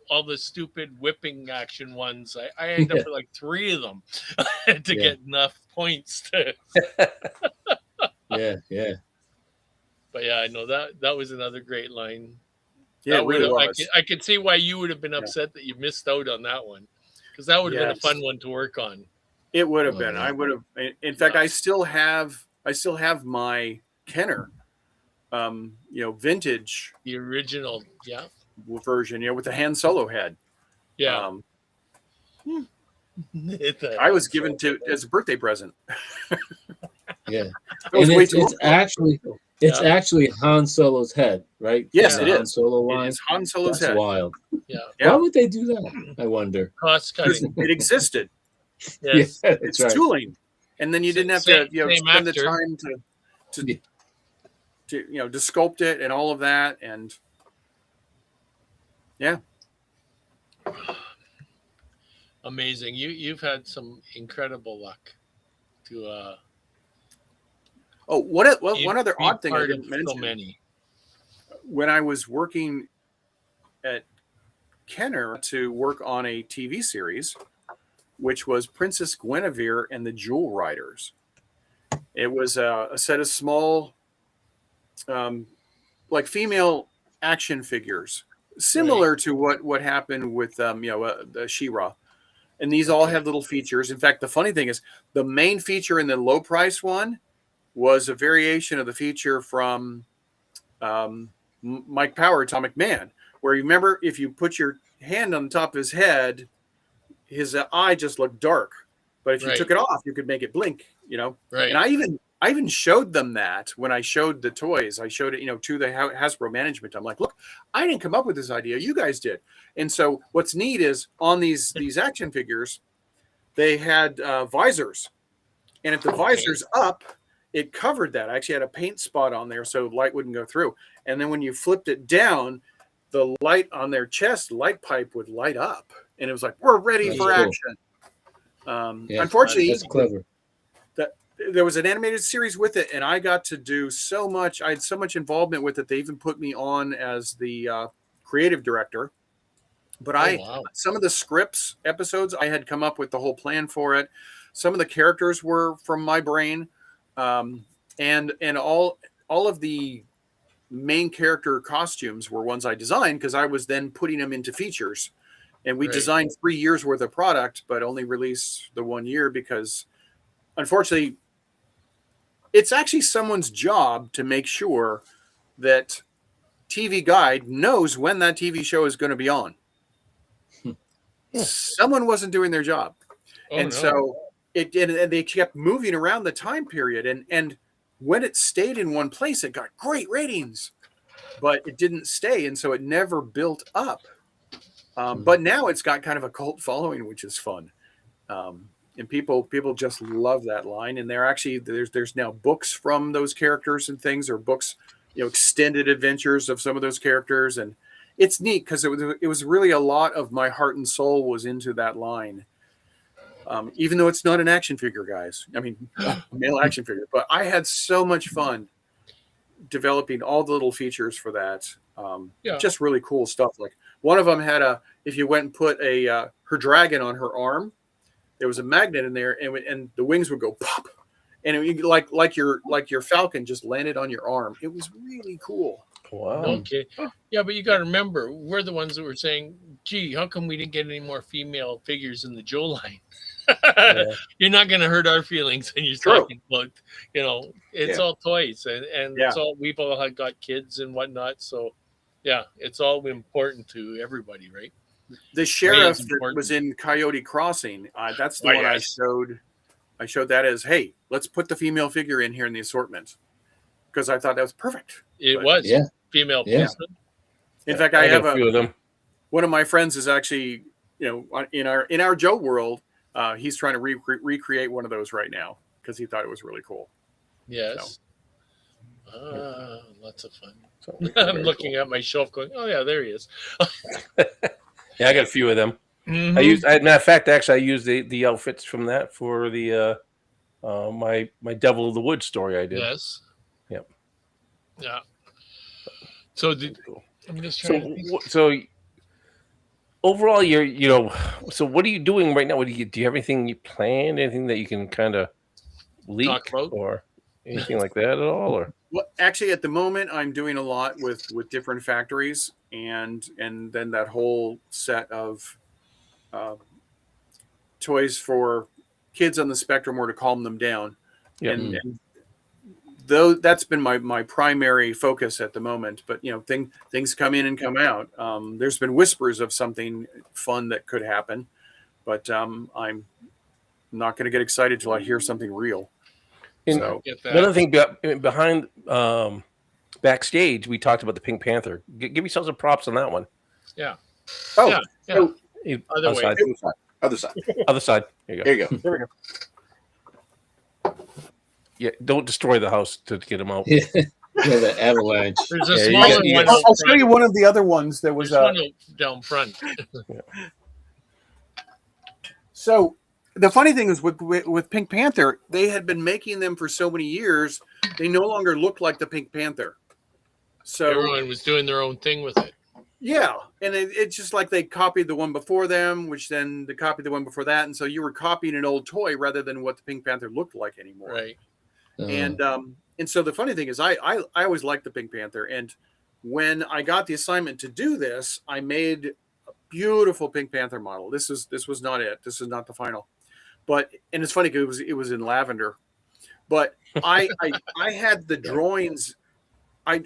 all the stupid whipping action ones. I ended up with like 3 of them to Yeah. get enough points to. Yeah, yeah. But yeah, I know that was another great line. Yeah, That it really would've- was. I could see why you would have been upset that you missed out on that one, because that would have been a Yes. fun one to work on. It would have Oh, been. yeah. I would have. In fact, I still have my Kenner, vintage The original, yeah, version, with the Han Solo head. yeah. I was given as a birthday present. Yeah. It was And way it's, too it's actually actually Han Solo's head, right? Yes, In it the Han is. Solo It line. is Han Solo's That's head. wild. Yeah, Yeah. Why would they do that? I wonder. cost cutting. It existed. Yes. Yeah, that's It's right. tooling, and then you didn't have Same- to same spend the actor. time to sculpt it and all of that, and yeah. Amazing. You've had some incredible luck to Oh, one other be odd thing I part didn't of mention. so many. When I was working at Kenner to work on a TV series, which was Princess Guinevere and the Jewel Riders. It was a set of small, like female action figures, similar to what happened with the She-Ra. And these all had little features. In fact, the funny thing is, the main feature in the low price one was a variation of the feature from Mike Power, Atomic Man, where you remember if you put your hand on the top of his head, his eye just looked dark. But if you Right. took it off, you could make it blink. Right. And I even showed them that when I showed the toys. I showed it, to the Hasbro management. I'm like, look, I didn't come up with this idea. You guys did. And so what's neat is on these action figures, they had visors, and if the visor's up, it covered that. I actually had a paint spot on there so light wouldn't go through. And then when you flipped it down, the light on their chest, light pipe would light up, and it was like, we're ready That's for cool. action. Yeah, Unfortunately, that's clever. there was an animated series with it, and I got to do so much. I had so much involvement with it. They even put me on as the creative director. But wow. some of the scripts episodes, I had come up with the whole plan for it. Some of the characters were from my brain, and all of the main character costumes were ones I designed because I was then putting them into features. And we Right. designed 3 years worth of product, but only released the 1 year because, unfortunately, it's actually someone's job to make sure that TV Guide knows when that TV show is going to be on. Someone wasn't doing their job. Oh, And no. so and they kept moving around the time period. And when it stayed in one place, it got great ratings, but it didn't stay. And so it never built up. But now it's got kind of a cult following, which is fun. And people just love that line. And they're actually, there's now books from those characters and things, or books, extended adventures of some of those characters. And it's neat because it was really a lot of my heart and soul was into that line. Even though it's not an action figure, guys. I mean, male action figure. But I had so much fun developing all the little features for that. Just really cool stuff. Like one of them had if you went and put her dragon on her arm, there was a magnet in there, and the wings would go pop, and it, like your falcon just landed on your arm. It was really cool. Wow. Okay. Yeah, but you got to remember, we're the ones that were saying, gee, how come we didn't get any more female figures in the Joe line? You're not going to hurt our feelings when you're talking about, it's all toys, and it's all, we've all got kids and whatnot. So, yeah, it's all important to everybody, right? The sheriff that was in Coyote Crossing, that's the one I showed. I showed that as, hey, let's put the female figure in here in the assortment, because I thought that was perfect. It was female placement. In fact, I have a few of them. One of my friends is actually, in our Joe world, he's trying to recreate one of those right now because he thought it was really cool. Yes. So. Lots of fun. I'm looking at my shelf going, oh yeah, there he is. Yeah, I got a few of them. Mm-hmm. Matter of fact, actually, I used the outfits from that for the my Devil of the Woods story I did. Yes. Yep. Yeah. So I'm just trying so overall, so what are you doing right now? Do you have anything you planned? Anything that you can kind of leak or anything like that at all? Or well, actually, at the moment, I'm doing a lot with different factories, and then that whole set of toys for kids on the spectrum, or to calm them down. Yeah. And though that's been my primary focus at the moment, but things come in and come out. There's been whispers of something fun that could happen, but I'm not going to get excited till I hear something real. So another thing behind backstage, we talked about the Pink Panther. Give yourselves a props on that one. Yeah. Oh, yeah. Other side. Other side. Here you go. Here you go. There we go. Yeah, don't destroy the house to get them out. The avalanche. There's a smaller one. I'll show you one of the other ones. There was one down front. So the funny thing is with Pink Panther, they had been making them for so many years, they no longer looked like the Pink Panther. So everyone was doing their own thing with it. Yeah, and it's just like they copied the one before them, which then they copied the one before that, and so you were copying an old toy rather than what the Pink Panther looked like anymore. Right. And so the funny thing is, I always liked the Pink Panther, and when I got the assignment to do this, I made a beautiful Pink Panther model. This was not it. This is not the final, but and it's funny because it was in lavender, but I had the drawings. I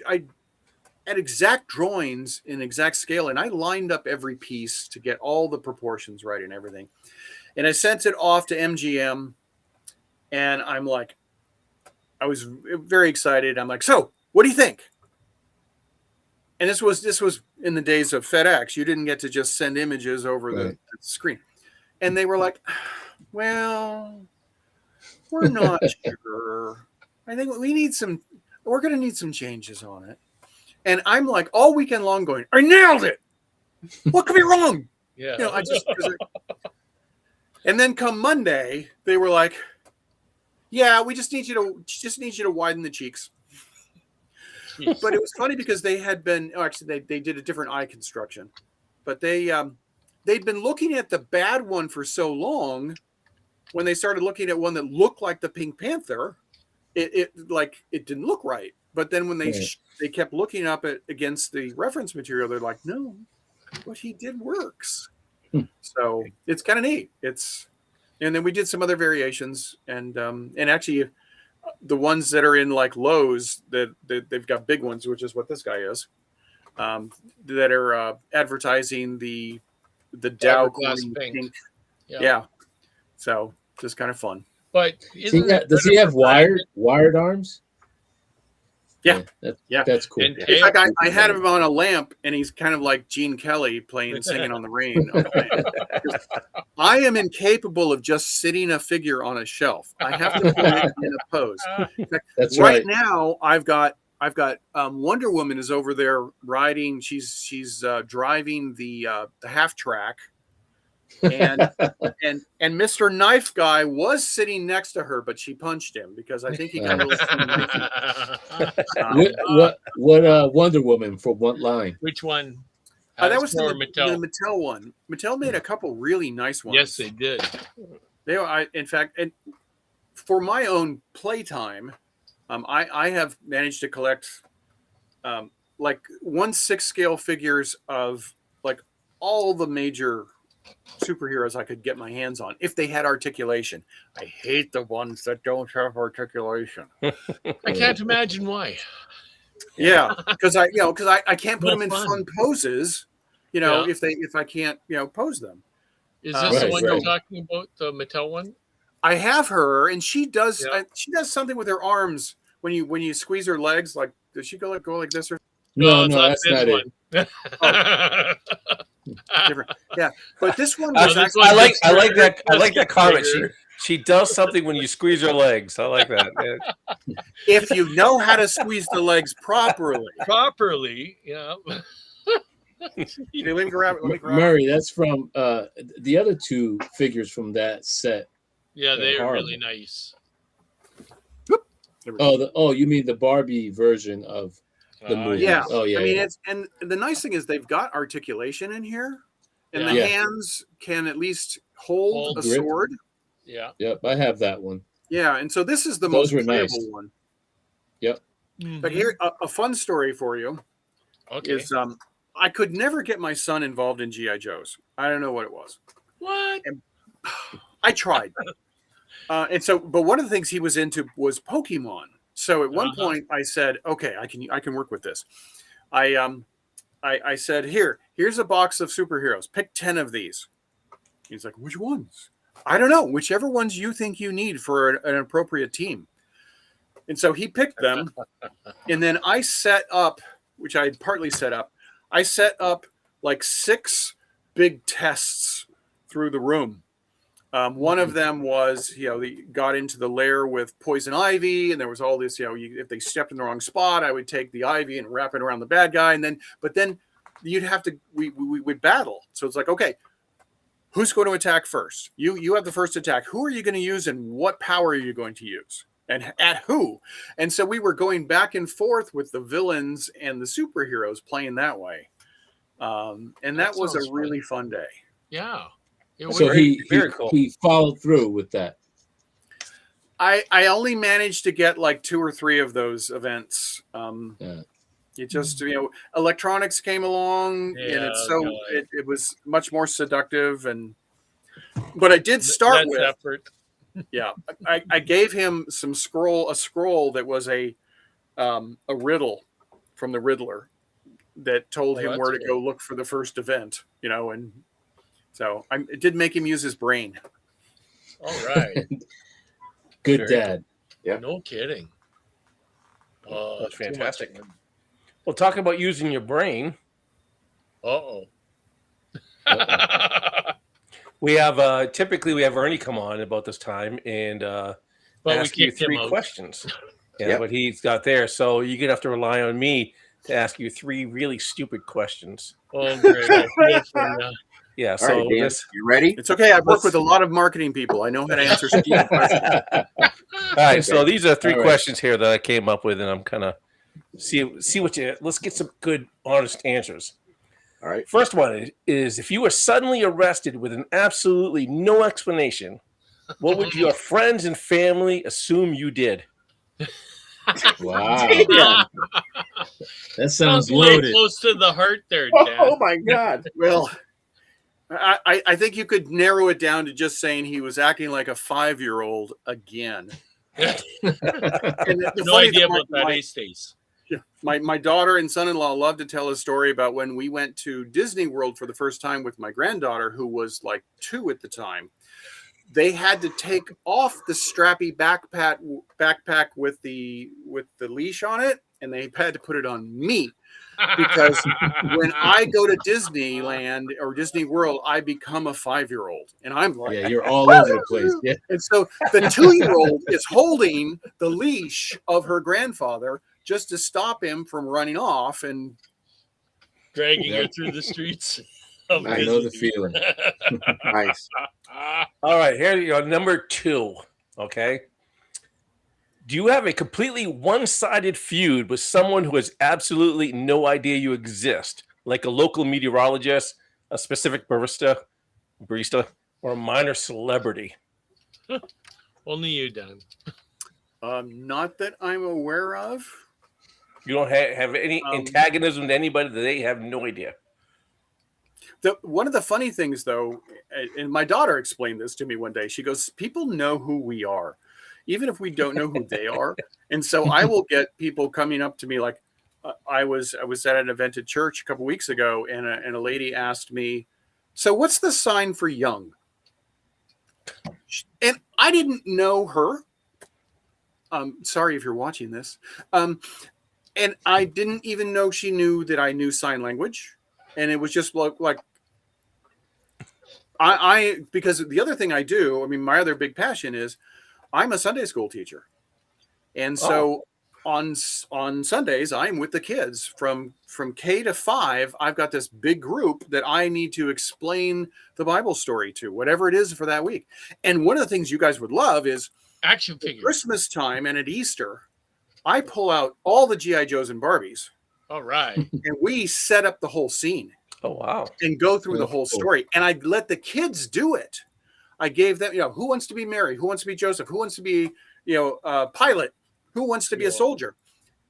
had exact drawings in exact scale, and I lined up every piece to get all the proportions right and everything. And I sent it off to MGM, and I was very excited. I'm like, so what do you think? And this was in the days of FedEx. You didn't get to just send images over the screen. And they were like, well, we're not sure. I think we're going to need some changes on it. And I'm like all weekend long going, I nailed it. What could be wrong? Yeah. And then come Monday, they were like, yeah, we just need you to widen the cheeks. But it was funny because they had been, actually they did a different eye construction, but they they'd been looking at the bad one for so long. When they started looking at one that looked like the Pink Panther, it didn't look right. But then when they kept looking up at against the reference material, they're like, no, what he did works. So it's kind of neat. And then we did some other variations, and actually the ones that are in like Lowe's that they've got big ones, which is what this guy is, that are advertising the Dow green pink. Yeah. So just kind of fun. But does he have wired arms? Yeah. That's cool. And In fact, I had him on a lamp, and he's kind of like Gene Kelly playing "Singing on the Rain." I am incapable of just sitting a figure on a shelf. I have to put it in a pose. In fact, That's right now, I've got Wonder Woman is over there riding. She's driving the half track, and Mr. Knife Guy was sitting next to her, but she punched him because I think he got a little too knifey. What Wonder Woman from what line? Which one? That was the Mattel. Mattel one. Mattel made a couple really nice ones. Yes, they did. In fact, and for my own playtime, I have managed to collect like 1/6 scale figures of like all the major superheroes I could get my hands on if they had articulation. I hate the ones that don't have articulation. I can't imagine why. Yeah, because I can't put them in fun poses. If I can't pose them. Is this the one you're talking about, the Mattel one? I have her, and she does something with her arms when you squeeze her legs. Like, does she go like this or? No, that's not it. Different. Yeah, but this one I was like that comment. She does something when you squeeze her legs. I like that. Yeah. If you know how to squeeze the legs properly. Yeah. Let me grab it. Murray, that's from the other two figures from that set. Yeah, they are really nice. You mean the Barbie version of the movie? Yeah. Oh yeah. I mean, and the nice thing is they've got articulation in here, and the hands can at least hold a sword. Yeah. Yep, I have that one. Yeah, and so this is the Those most were playable one. Yep. But here, a fun story for you is I could never get my son involved in GI Joes. I don't know what it was. What? And I tried. But one of the things he was into was Pokemon. So at one point I said, okay, I can work with this. I said, here's a box of superheroes. Pick 10 of these. He's like, which ones? I don't know. Whichever ones you think you need for an appropriate team. And so he picked them. And then I set up, which I had partly set up, I set up like 6 big tests through the room. One of them was, they got into the lair with poison ivy, and there was all this, if they stepped in the wrong spot, I would take the ivy and wrap it around the bad guy. But then you'd have to, we would battle. So it's like, okay, who's going to attack first? You have the first attack. Who are you going to use, and what power are you going to use? And at who? And so we were going back and forth with the villains and the superheroes playing that way. And that was a really fun day. Yeah. So very cool. He followed through with that. I only managed to get like 2 or 3 of those events. It just, electronics came along, and it was much more seductive. But I did start with effort. Yeah, I gave him a scroll that was a riddle from the Riddler that told him where to go look for the first event, and so it did make him use his brain. All right. Good dad. Yeah. No kidding. Oh, that's fantastic. Well, talk about using your brain. Uh-oh. We have typically we have Ernie come on about this time and ask you 3 questions. Yeah, but he's got there, so you're gonna have to rely on me to ask you 3 really stupid questions. Oh, great! Yeah. So right, Dan, you ready? It's okay. I've worked with a lot of marketing people. I know how to answer stupid questions. All right. So these are 3 questions here that I came up with, and I'm kind of see what you. Let's get some good, honest answers. All right. First one is if you were suddenly arrested with an absolutely no explanation, what would your friends and family assume you did? Wow. Yeah. That Sounds sounds a little loaded. close to the heart there, Dan. Oh my God. Well, I think you could narrow it down to just saying he was acting like a 5-year-old again. And the No funny idea thing, about that, Stace? my daughter and son-in-law love to tell a story about when we went to Disney World for the first time with my granddaughter, who was like 2 at the time. They had to take off the strappy backpack with the leash on it, and they had to put it on me. Because when I go to Disneyland or Disney World, I become a 5-year-old, and I'm like, Yeah, you're all over the place. Yeah. And so the 2-year-old is holding the leash of her grandfather just to stop him from running off. And Dragging her Yep. through the streets of I know the Disney. feeling. Nice. All right, here you go. Number 2. Okay. Do you have a completely one-sided feud with someone who has absolutely no idea you exist, like a local meteorologist, a specific barista, or a minor celebrity? Only you, Dan. not that I'm aware of. You don't have any antagonism to anybody that they have no idea. One of the funny things, though, and my daughter explained this to me one day. She goes, "People know who we are, even if we don't know who they are." And so I will get people coming up to me like, I was at an event at church a couple weeks ago, and a lady asked me, "So what's the sign for young?" And I didn't know her. Sorry if you're watching this. And I didn't even know she knew that I knew sign language. And it was just like I because the other thing I do, I mean, my other big passion is I'm a Sunday school teacher. And so on Sundays, I'm with the kids from K to 5. I've got this big group that I need to explain the Bible story to, whatever it is for that week. And one of the things you guys would love is Action at figures. Christmas time and at Easter, I pull out all the G.I. Joes and Barbies, All right. and we set up the whole scene Oh, wow. and go through the That's whole cool. story. And I let the kids do it. I gave them, who wants to be Mary? Who wants to be Joseph? Who wants to be, Pilate? Who wants to be a soldier?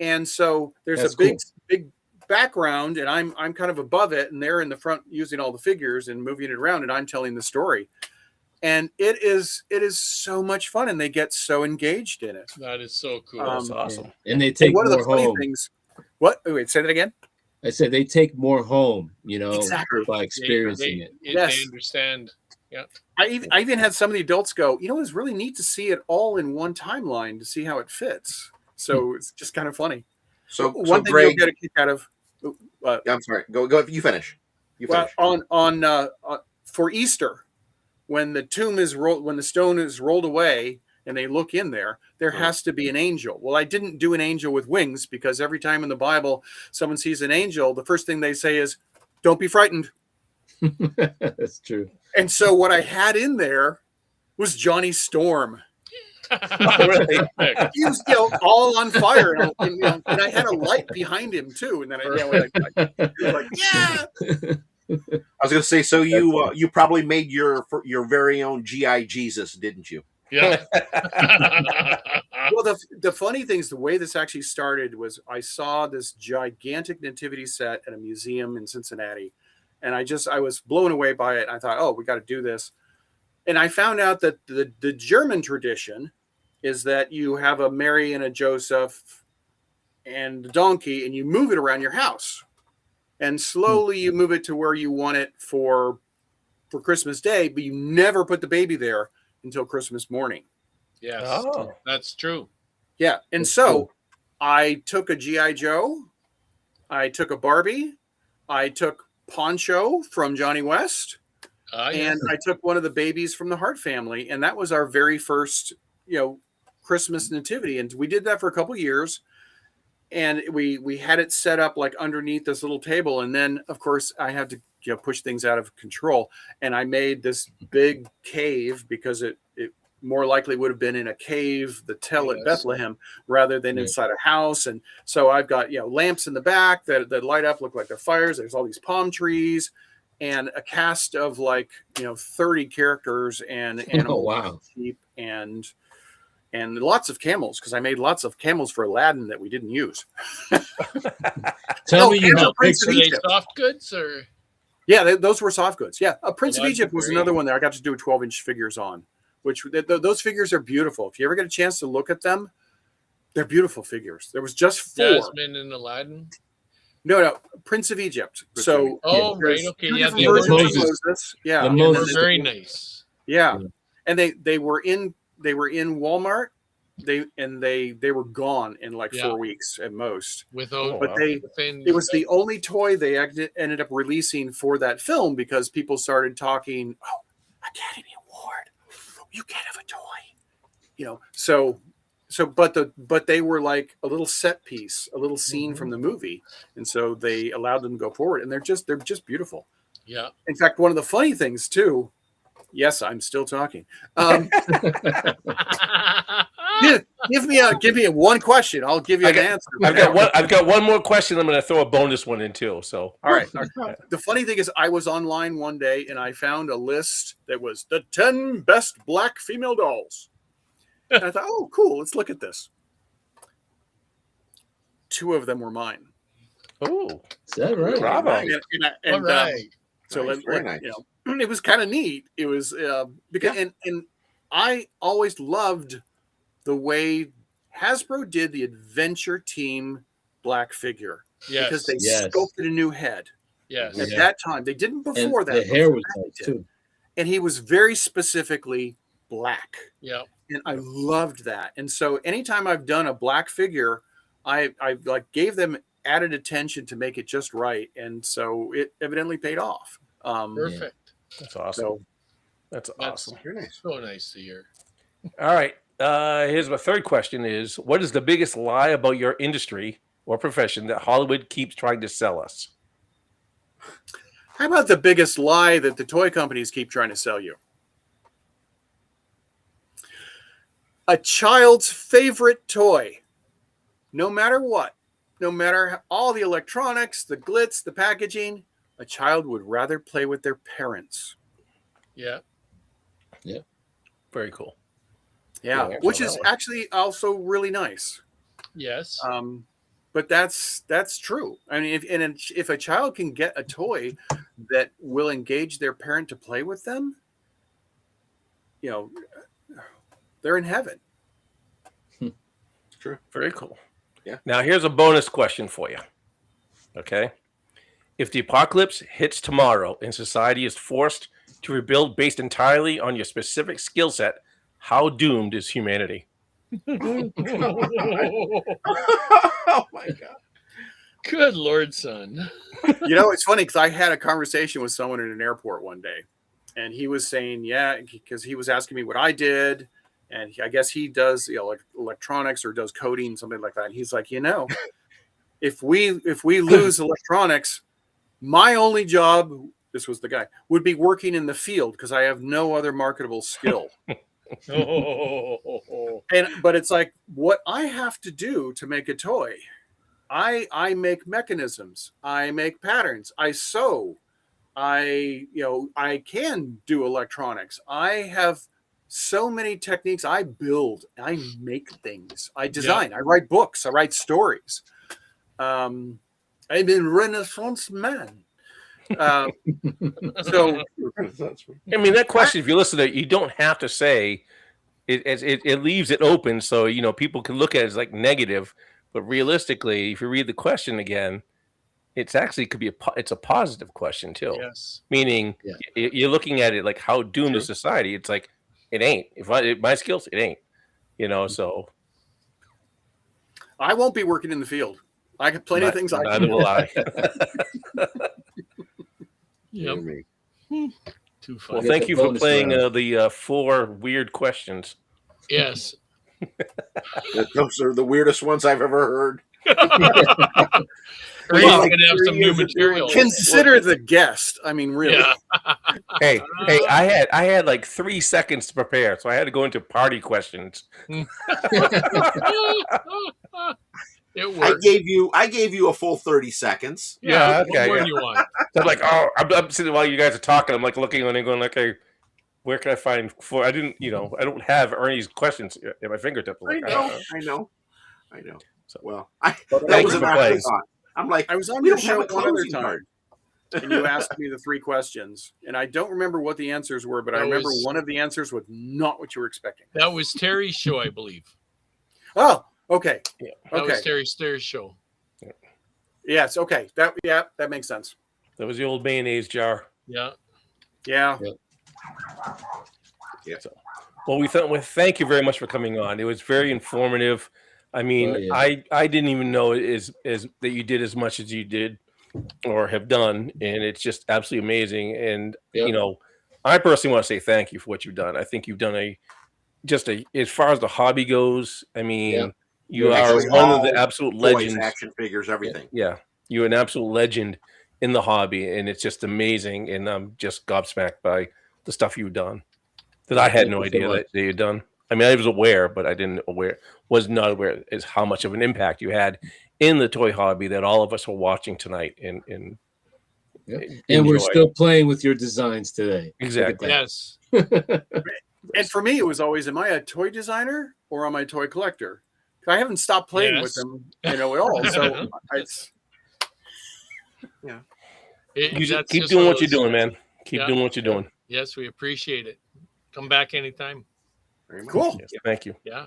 And so there's That's a big background, and I'm kind of above it, and they're in the front using all the figures and moving it around, and I'm telling the story. And it is so much fun, and they get so engaged in it. That is so cool. That's awesome. And they And take one of the more funny home. things. What? Wait, say that again. I said they take more home, Exactly. by experiencing it. Yes. They understand. Yeah. I even had some of the adults go, it was really neat to see it all in one timeline to see how it fits. So it's just kind of funny. So One thing Greg, you'll get a kick out of. I'm sorry. Go. You finish. You Well, finish. on for Easter, when the tomb is rolled, when the stone is rolled away, and they look in there, there has to be an angel. Well, I didn't do an angel with wings because every time in the Bible someone sees an angel, the first thing they say is, "Don't be frightened." That's true. And so what I had in there was Johnny Storm. Really? He was, all on fire, and I had a light behind him too. And then I was like, yeah. I was going to say, so you probably made your very own GI Jesus, didn't you? Yeah. Well, the funny thing is the way this actually started was I saw this gigantic nativity set at a museum in Cincinnati, and I was blown away by it. I thought, oh, we got to do this. And I found out that the German tradition is that you have a Mary and a Joseph and a donkey, and you move it around your house. And slowly you move it to where you want it for Christmas Day, but you never put the baby there until Christmas morning. Yes. Oh. That's true. Yeah. And so I took a G.I. Joe, I took a Barbie, I took Poncho from Johnny West, and I took one of the babies from the Hart family. And that was our very first, Christmas nativity. And we did that for a couple of years. And we had it set up like underneath this little table. And then, of course, I had to push things out of control. And I made this big cave because more likely would have been in a cave, the tell at Yes. Bethlehem, rather than inside a house. And so I've got, lamps in the back that light up, look like they're fires. There's all these palm trees and a cast of 30 characters and animals, wow. sheep, and lots of camels, because I made lots of camels for Aladdin that we didn't use. Tell me you and have the Prince of Are they Egypt. soft goods or? Yeah, those were soft goods. Yeah, Prince of Well, that's Egypt was great. another one that I got to do 12-inch figures on, which those figures are beautiful. If you ever get a chance to look at them, they're beautiful figures. There was just 4. Jasmine and Aladdin. No, Prince of Egypt. So Oh, there's right. Okay. 2 Yeah, different they the versions were, of Moses. Moses. Yeah, The and they then were Moses. there's- very nice. yeah, and they were in Walmart. They were gone in like Yeah. 4 weeks at most. Without, But within, it was the only toy they ended up releasing for that film, because people started talking, oh, Academy Award, you can't have a toy, but they were like a little set piece, a little scene from the movie, and so they allowed them to go forward, and they're just beautiful. Yeah. In fact, one of the funny things too, yes, I'm still talking. Give me one question. I'll give you an answer. I've got one more question. I'm going to throw a bonus one in too. So All right. The funny thing is, I was online one day and I found a list that was the 10 best black female dolls. And I thought, oh, cool. Let's look at this. 2 of them were mine. oh, Is that right? bravo! And, All right. so Nice, very nice. It was kind of neat. It was because and I always loved the way Hasbro did the Adventure Team black figure, Yes. because they Yes. sculpted a new head. Yes. At Yeah. that time, they didn't And before that. the hair Before was that nice they did. too. And he was very specifically black, Yeah. and I loved that. And so anytime I've done a black figure, I like gave them added attention to make it just right, and so it evidently paid off. Perfect. That's awesome. So That's awesome. Very nice. So nice to hear. All right. Here's my third question: is what is the biggest lie about your industry or profession that Hollywood keeps trying to sell us? how about the biggest lie that the toy companies keep trying to sell you? A child's favorite toy, no matter what, no matter all the electronics, the glitz, the packaging, a child would rather play with their parents. Yeah. Very cool. Yeah, Yeah, which so is that one. actually also really nice. Yes. But that's true. I mean, if a child can get a toy that will engage their parent to play with them, they're in heaven. True. Very cool. Yeah. Now here's a bonus question for you. Okay. If the apocalypse hits tomorrow and society is forced to rebuild based entirely on your specific skill set, how doomed is humanity? Oh my god. Good Lord, son. It's funny because I had a conversation with someone in an airport one day, and he was saying, yeah, because he was asking me what I did, and I guess he does like electronics or does coding, something like that. And he's like, if we lose electronics, my only job, this was the guy, would be working in the field because I have no other marketable skill. But it's like what I have to do to make a toy. I make mechanisms, I make patterns, I sew, I can do electronics. I have so many techniques. I build, I make things, I design, I write books, I write stories. I'm a Renaissance man. So I mean, that question, if you listen to it, you don't have to say it. It leaves it open so people can look at it as like negative. But realistically, if you read the question again, it's actually could be it's a positive question too. Yes. Meaning you're looking at it like how doomed is society? It's like it ain't. My skills, it ain't. So I won't be working in the field. I have plenty of things I neither can will I. Yep. Too funny. Well, thank you for bonus playing round. the 4 weird questions. Yes. Those are the weirdest ones I've ever heard. Terry's Well, gonna have some new material. Consider the guest. I mean, really. Yeah. Hey, I had like 3 seconds to prepare, so I had to go into party questions. It I worked. gave you a full 30 seconds. Yeah, What okay, more yeah. do you want? So I'm like, oh, I'm sitting while you guys are talking. I'm like looking on and going, like, hey, where can I find? I didn't, I don't have Ernie's questions at my fingertips. I'm I like, know. So, Well, thank that was you an for playing. afterthought. I'm like, I was on we your don't have show a one other closing time, card. and you asked me the 3 questions, and I don't remember what the answers were, but I That remember was- one of the answers was not what you were expecting. That was Terry's show, I believe. Oh, okay. That Okay. was Terry's show. Yes. Okay. That makes sense. That was the old mayonnaise jar. Yeah. Yeah. Well, thank you very much for coming on. It was very informative. I mean, Oh, yeah. I didn't even know is that you did as much as you did or have done, and it's just absolutely amazing. And Yep. I personally want to say thank you for what you've done. I think you've done as far as the hobby goes. I mean, Yeah. you Yeah. are Actually, one of all the absolute Toys, legends. action figures, everything. Yeah, you're an absolute legend in the hobby, and it's just amazing. And I'm just gobsmacked by the stuff you've done that I had Thank no you so idea much. that you'd done. I mean, I was aware, but I was not aware as how much of an impact you had in the toy hobby that all of us are watching tonight. And And we're enjoy. still playing with your designs today. Exactly. Yes. And for me, it was always, am I a toy designer or am I a toy collector? I haven't stopped playing with Yes. them, at all. So it's That's keep just doing one what of you're those- doing, man. Keep Yeah. doing what you're doing. Yes, we appreciate it. Come back anytime. Very much. cool. Yes, thank you. Yeah.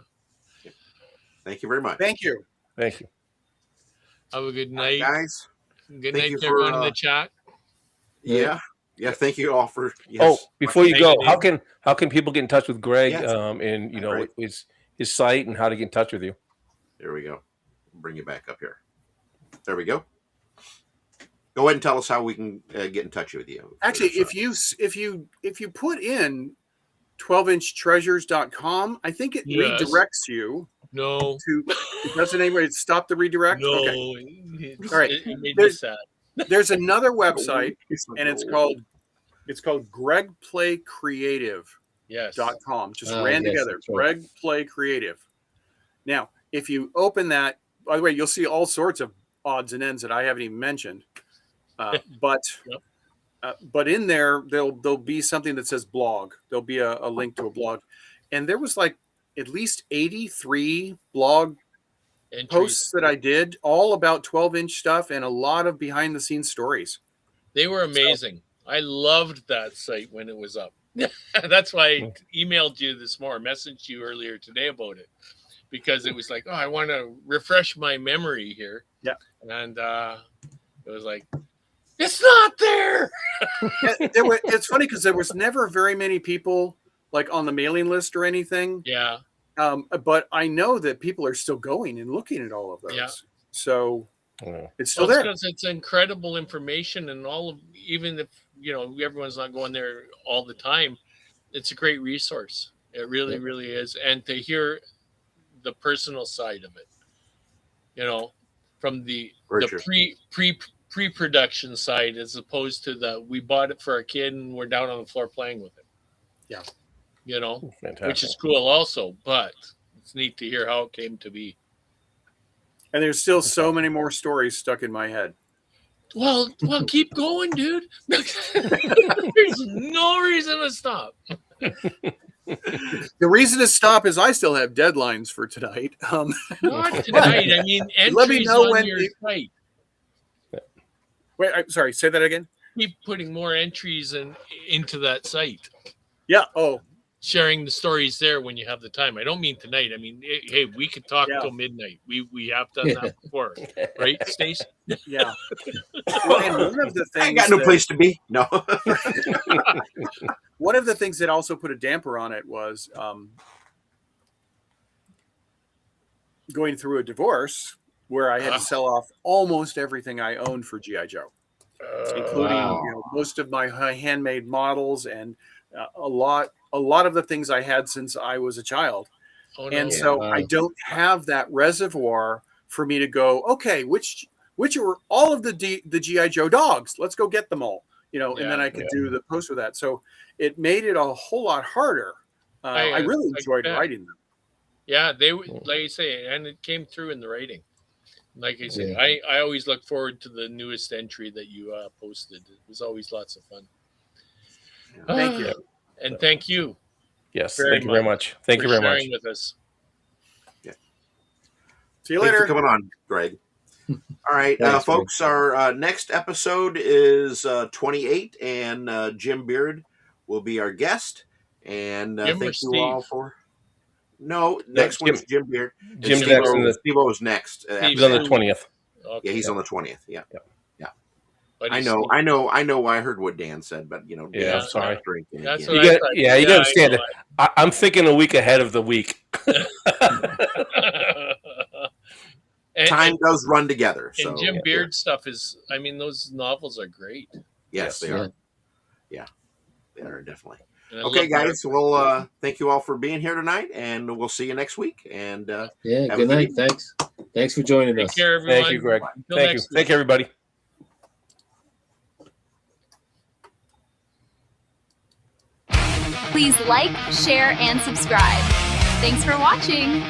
Thank you very much. Thank you. Thank you. Have a good night. Guys. Good thank night you to everyone for, in the chat. Yeah. Thank you all for. Oh, before you Thank go, you, how can people get in touch with Greg? Yes. And Great. his site and how to get in touch with you. There we go. Bring you back up here. There we go. Go ahead and tell us how we can get in touch with you. Actually, if you put in 12inchtreasures.com, I think it Yes. redirects you No. to. Doesn't anybody stop the redirect? No. Okay. It's- All right. It made me There's- sad. There's another website, and it's called gregplaycreative.com. Yes. Just Ah, ran yes, together. that's right. Greg Play Creative. Now, if you open that, by the way, you'll see all sorts of odds and ends that I haven't even mentioned. But Yep. but in there, there'll be something that says blog. There'll be a link to a blog, and there was like at least 83 blog Entries. posts that I did, all about 12-inch stuff and a lot of behind-the-scenes stories. They were amazing. I loved that site when it was up. That's why I emailed you this morning, messaged you earlier today about it, because it was like, oh, I want to refresh my memory here. Yeah. And it was like, it's not there. It's funny because there was never very many people like on the mailing list or anything. Yeah. But I know that people are still going and looking at all of those. Yeah. So Oh. it's still Well, there. because it's incredible information, and all of, even if everyone's not going there all the time, it's a great resource. It really, really is. And to hear the personal side of it, from the Very true. pre-production side, as opposed to we bought it for our kid and we're down on the floor playing with it. Yeah. Fantastic. Which is cool also, but it's neat to hear how it came to be. And there's still so many more stories stuck in my head. Well, keep going, dude. There's no reason to stop. The reason to stop is I still have deadlines for tonight. Not tonight. I mean, entries Let me know on when your site. Wait, I'm sorry. Say that again. Keep putting more entries into that site. Yeah. Oh, Sharing the stories there when you have the time. I don't mean tonight. I mean, hey, we could talk Yeah. till midnight. We have done that before, right, Stace? yeah. Well, and one of the things I ain't got no that- place to be. No. One of the things that also put a damper on it was going through a divorce where I had to sell off almost everything I owned for G.I. Joe, including Wow. most of my handmade models and a lot of the things I had since I was a child. Oh, no. And so Wow. I don't have that reservoir for me to go, okay, which which were all of the GI Joe dogs. Let's go get them all, and then I could do the post for that. So it made it a whole lot harder. I really enjoyed writing them. Yeah, they like I say, and it came through in the writing. Like I say, I always look forward to the newest entry that you posted. It was always lots of fun. Thank you. And thank you. Yes, thank you very much. Thank you very much. Sharing with us. Yeah. See you later. Thanks for coming on, Greg. All right, folks, our next episode is 28, and Jim Beard will be our guest. And thank you all for... No, next one's Jim Beard. Jim's Steve-O is next. He's on the 20th. Okay. Yeah, he's on the 20th. Yeah. But I know. I heard what Dan said, but yeah, I'm sorry. That's You got to understand it. I'm thinking a week ahead of the week. Time does run together. So and Jim Beard stuff is, those novels are great. Yes, they are. Yeah, they are definitely. Okay, guys. Well, thank you all for being here tonight, and we'll see you next week. And good night. Thanks for joining us. Take care, everyone. Thank you, Greg. Thank you. Thank you, everybody. Please like, share, and subscribe. Thanks for watching.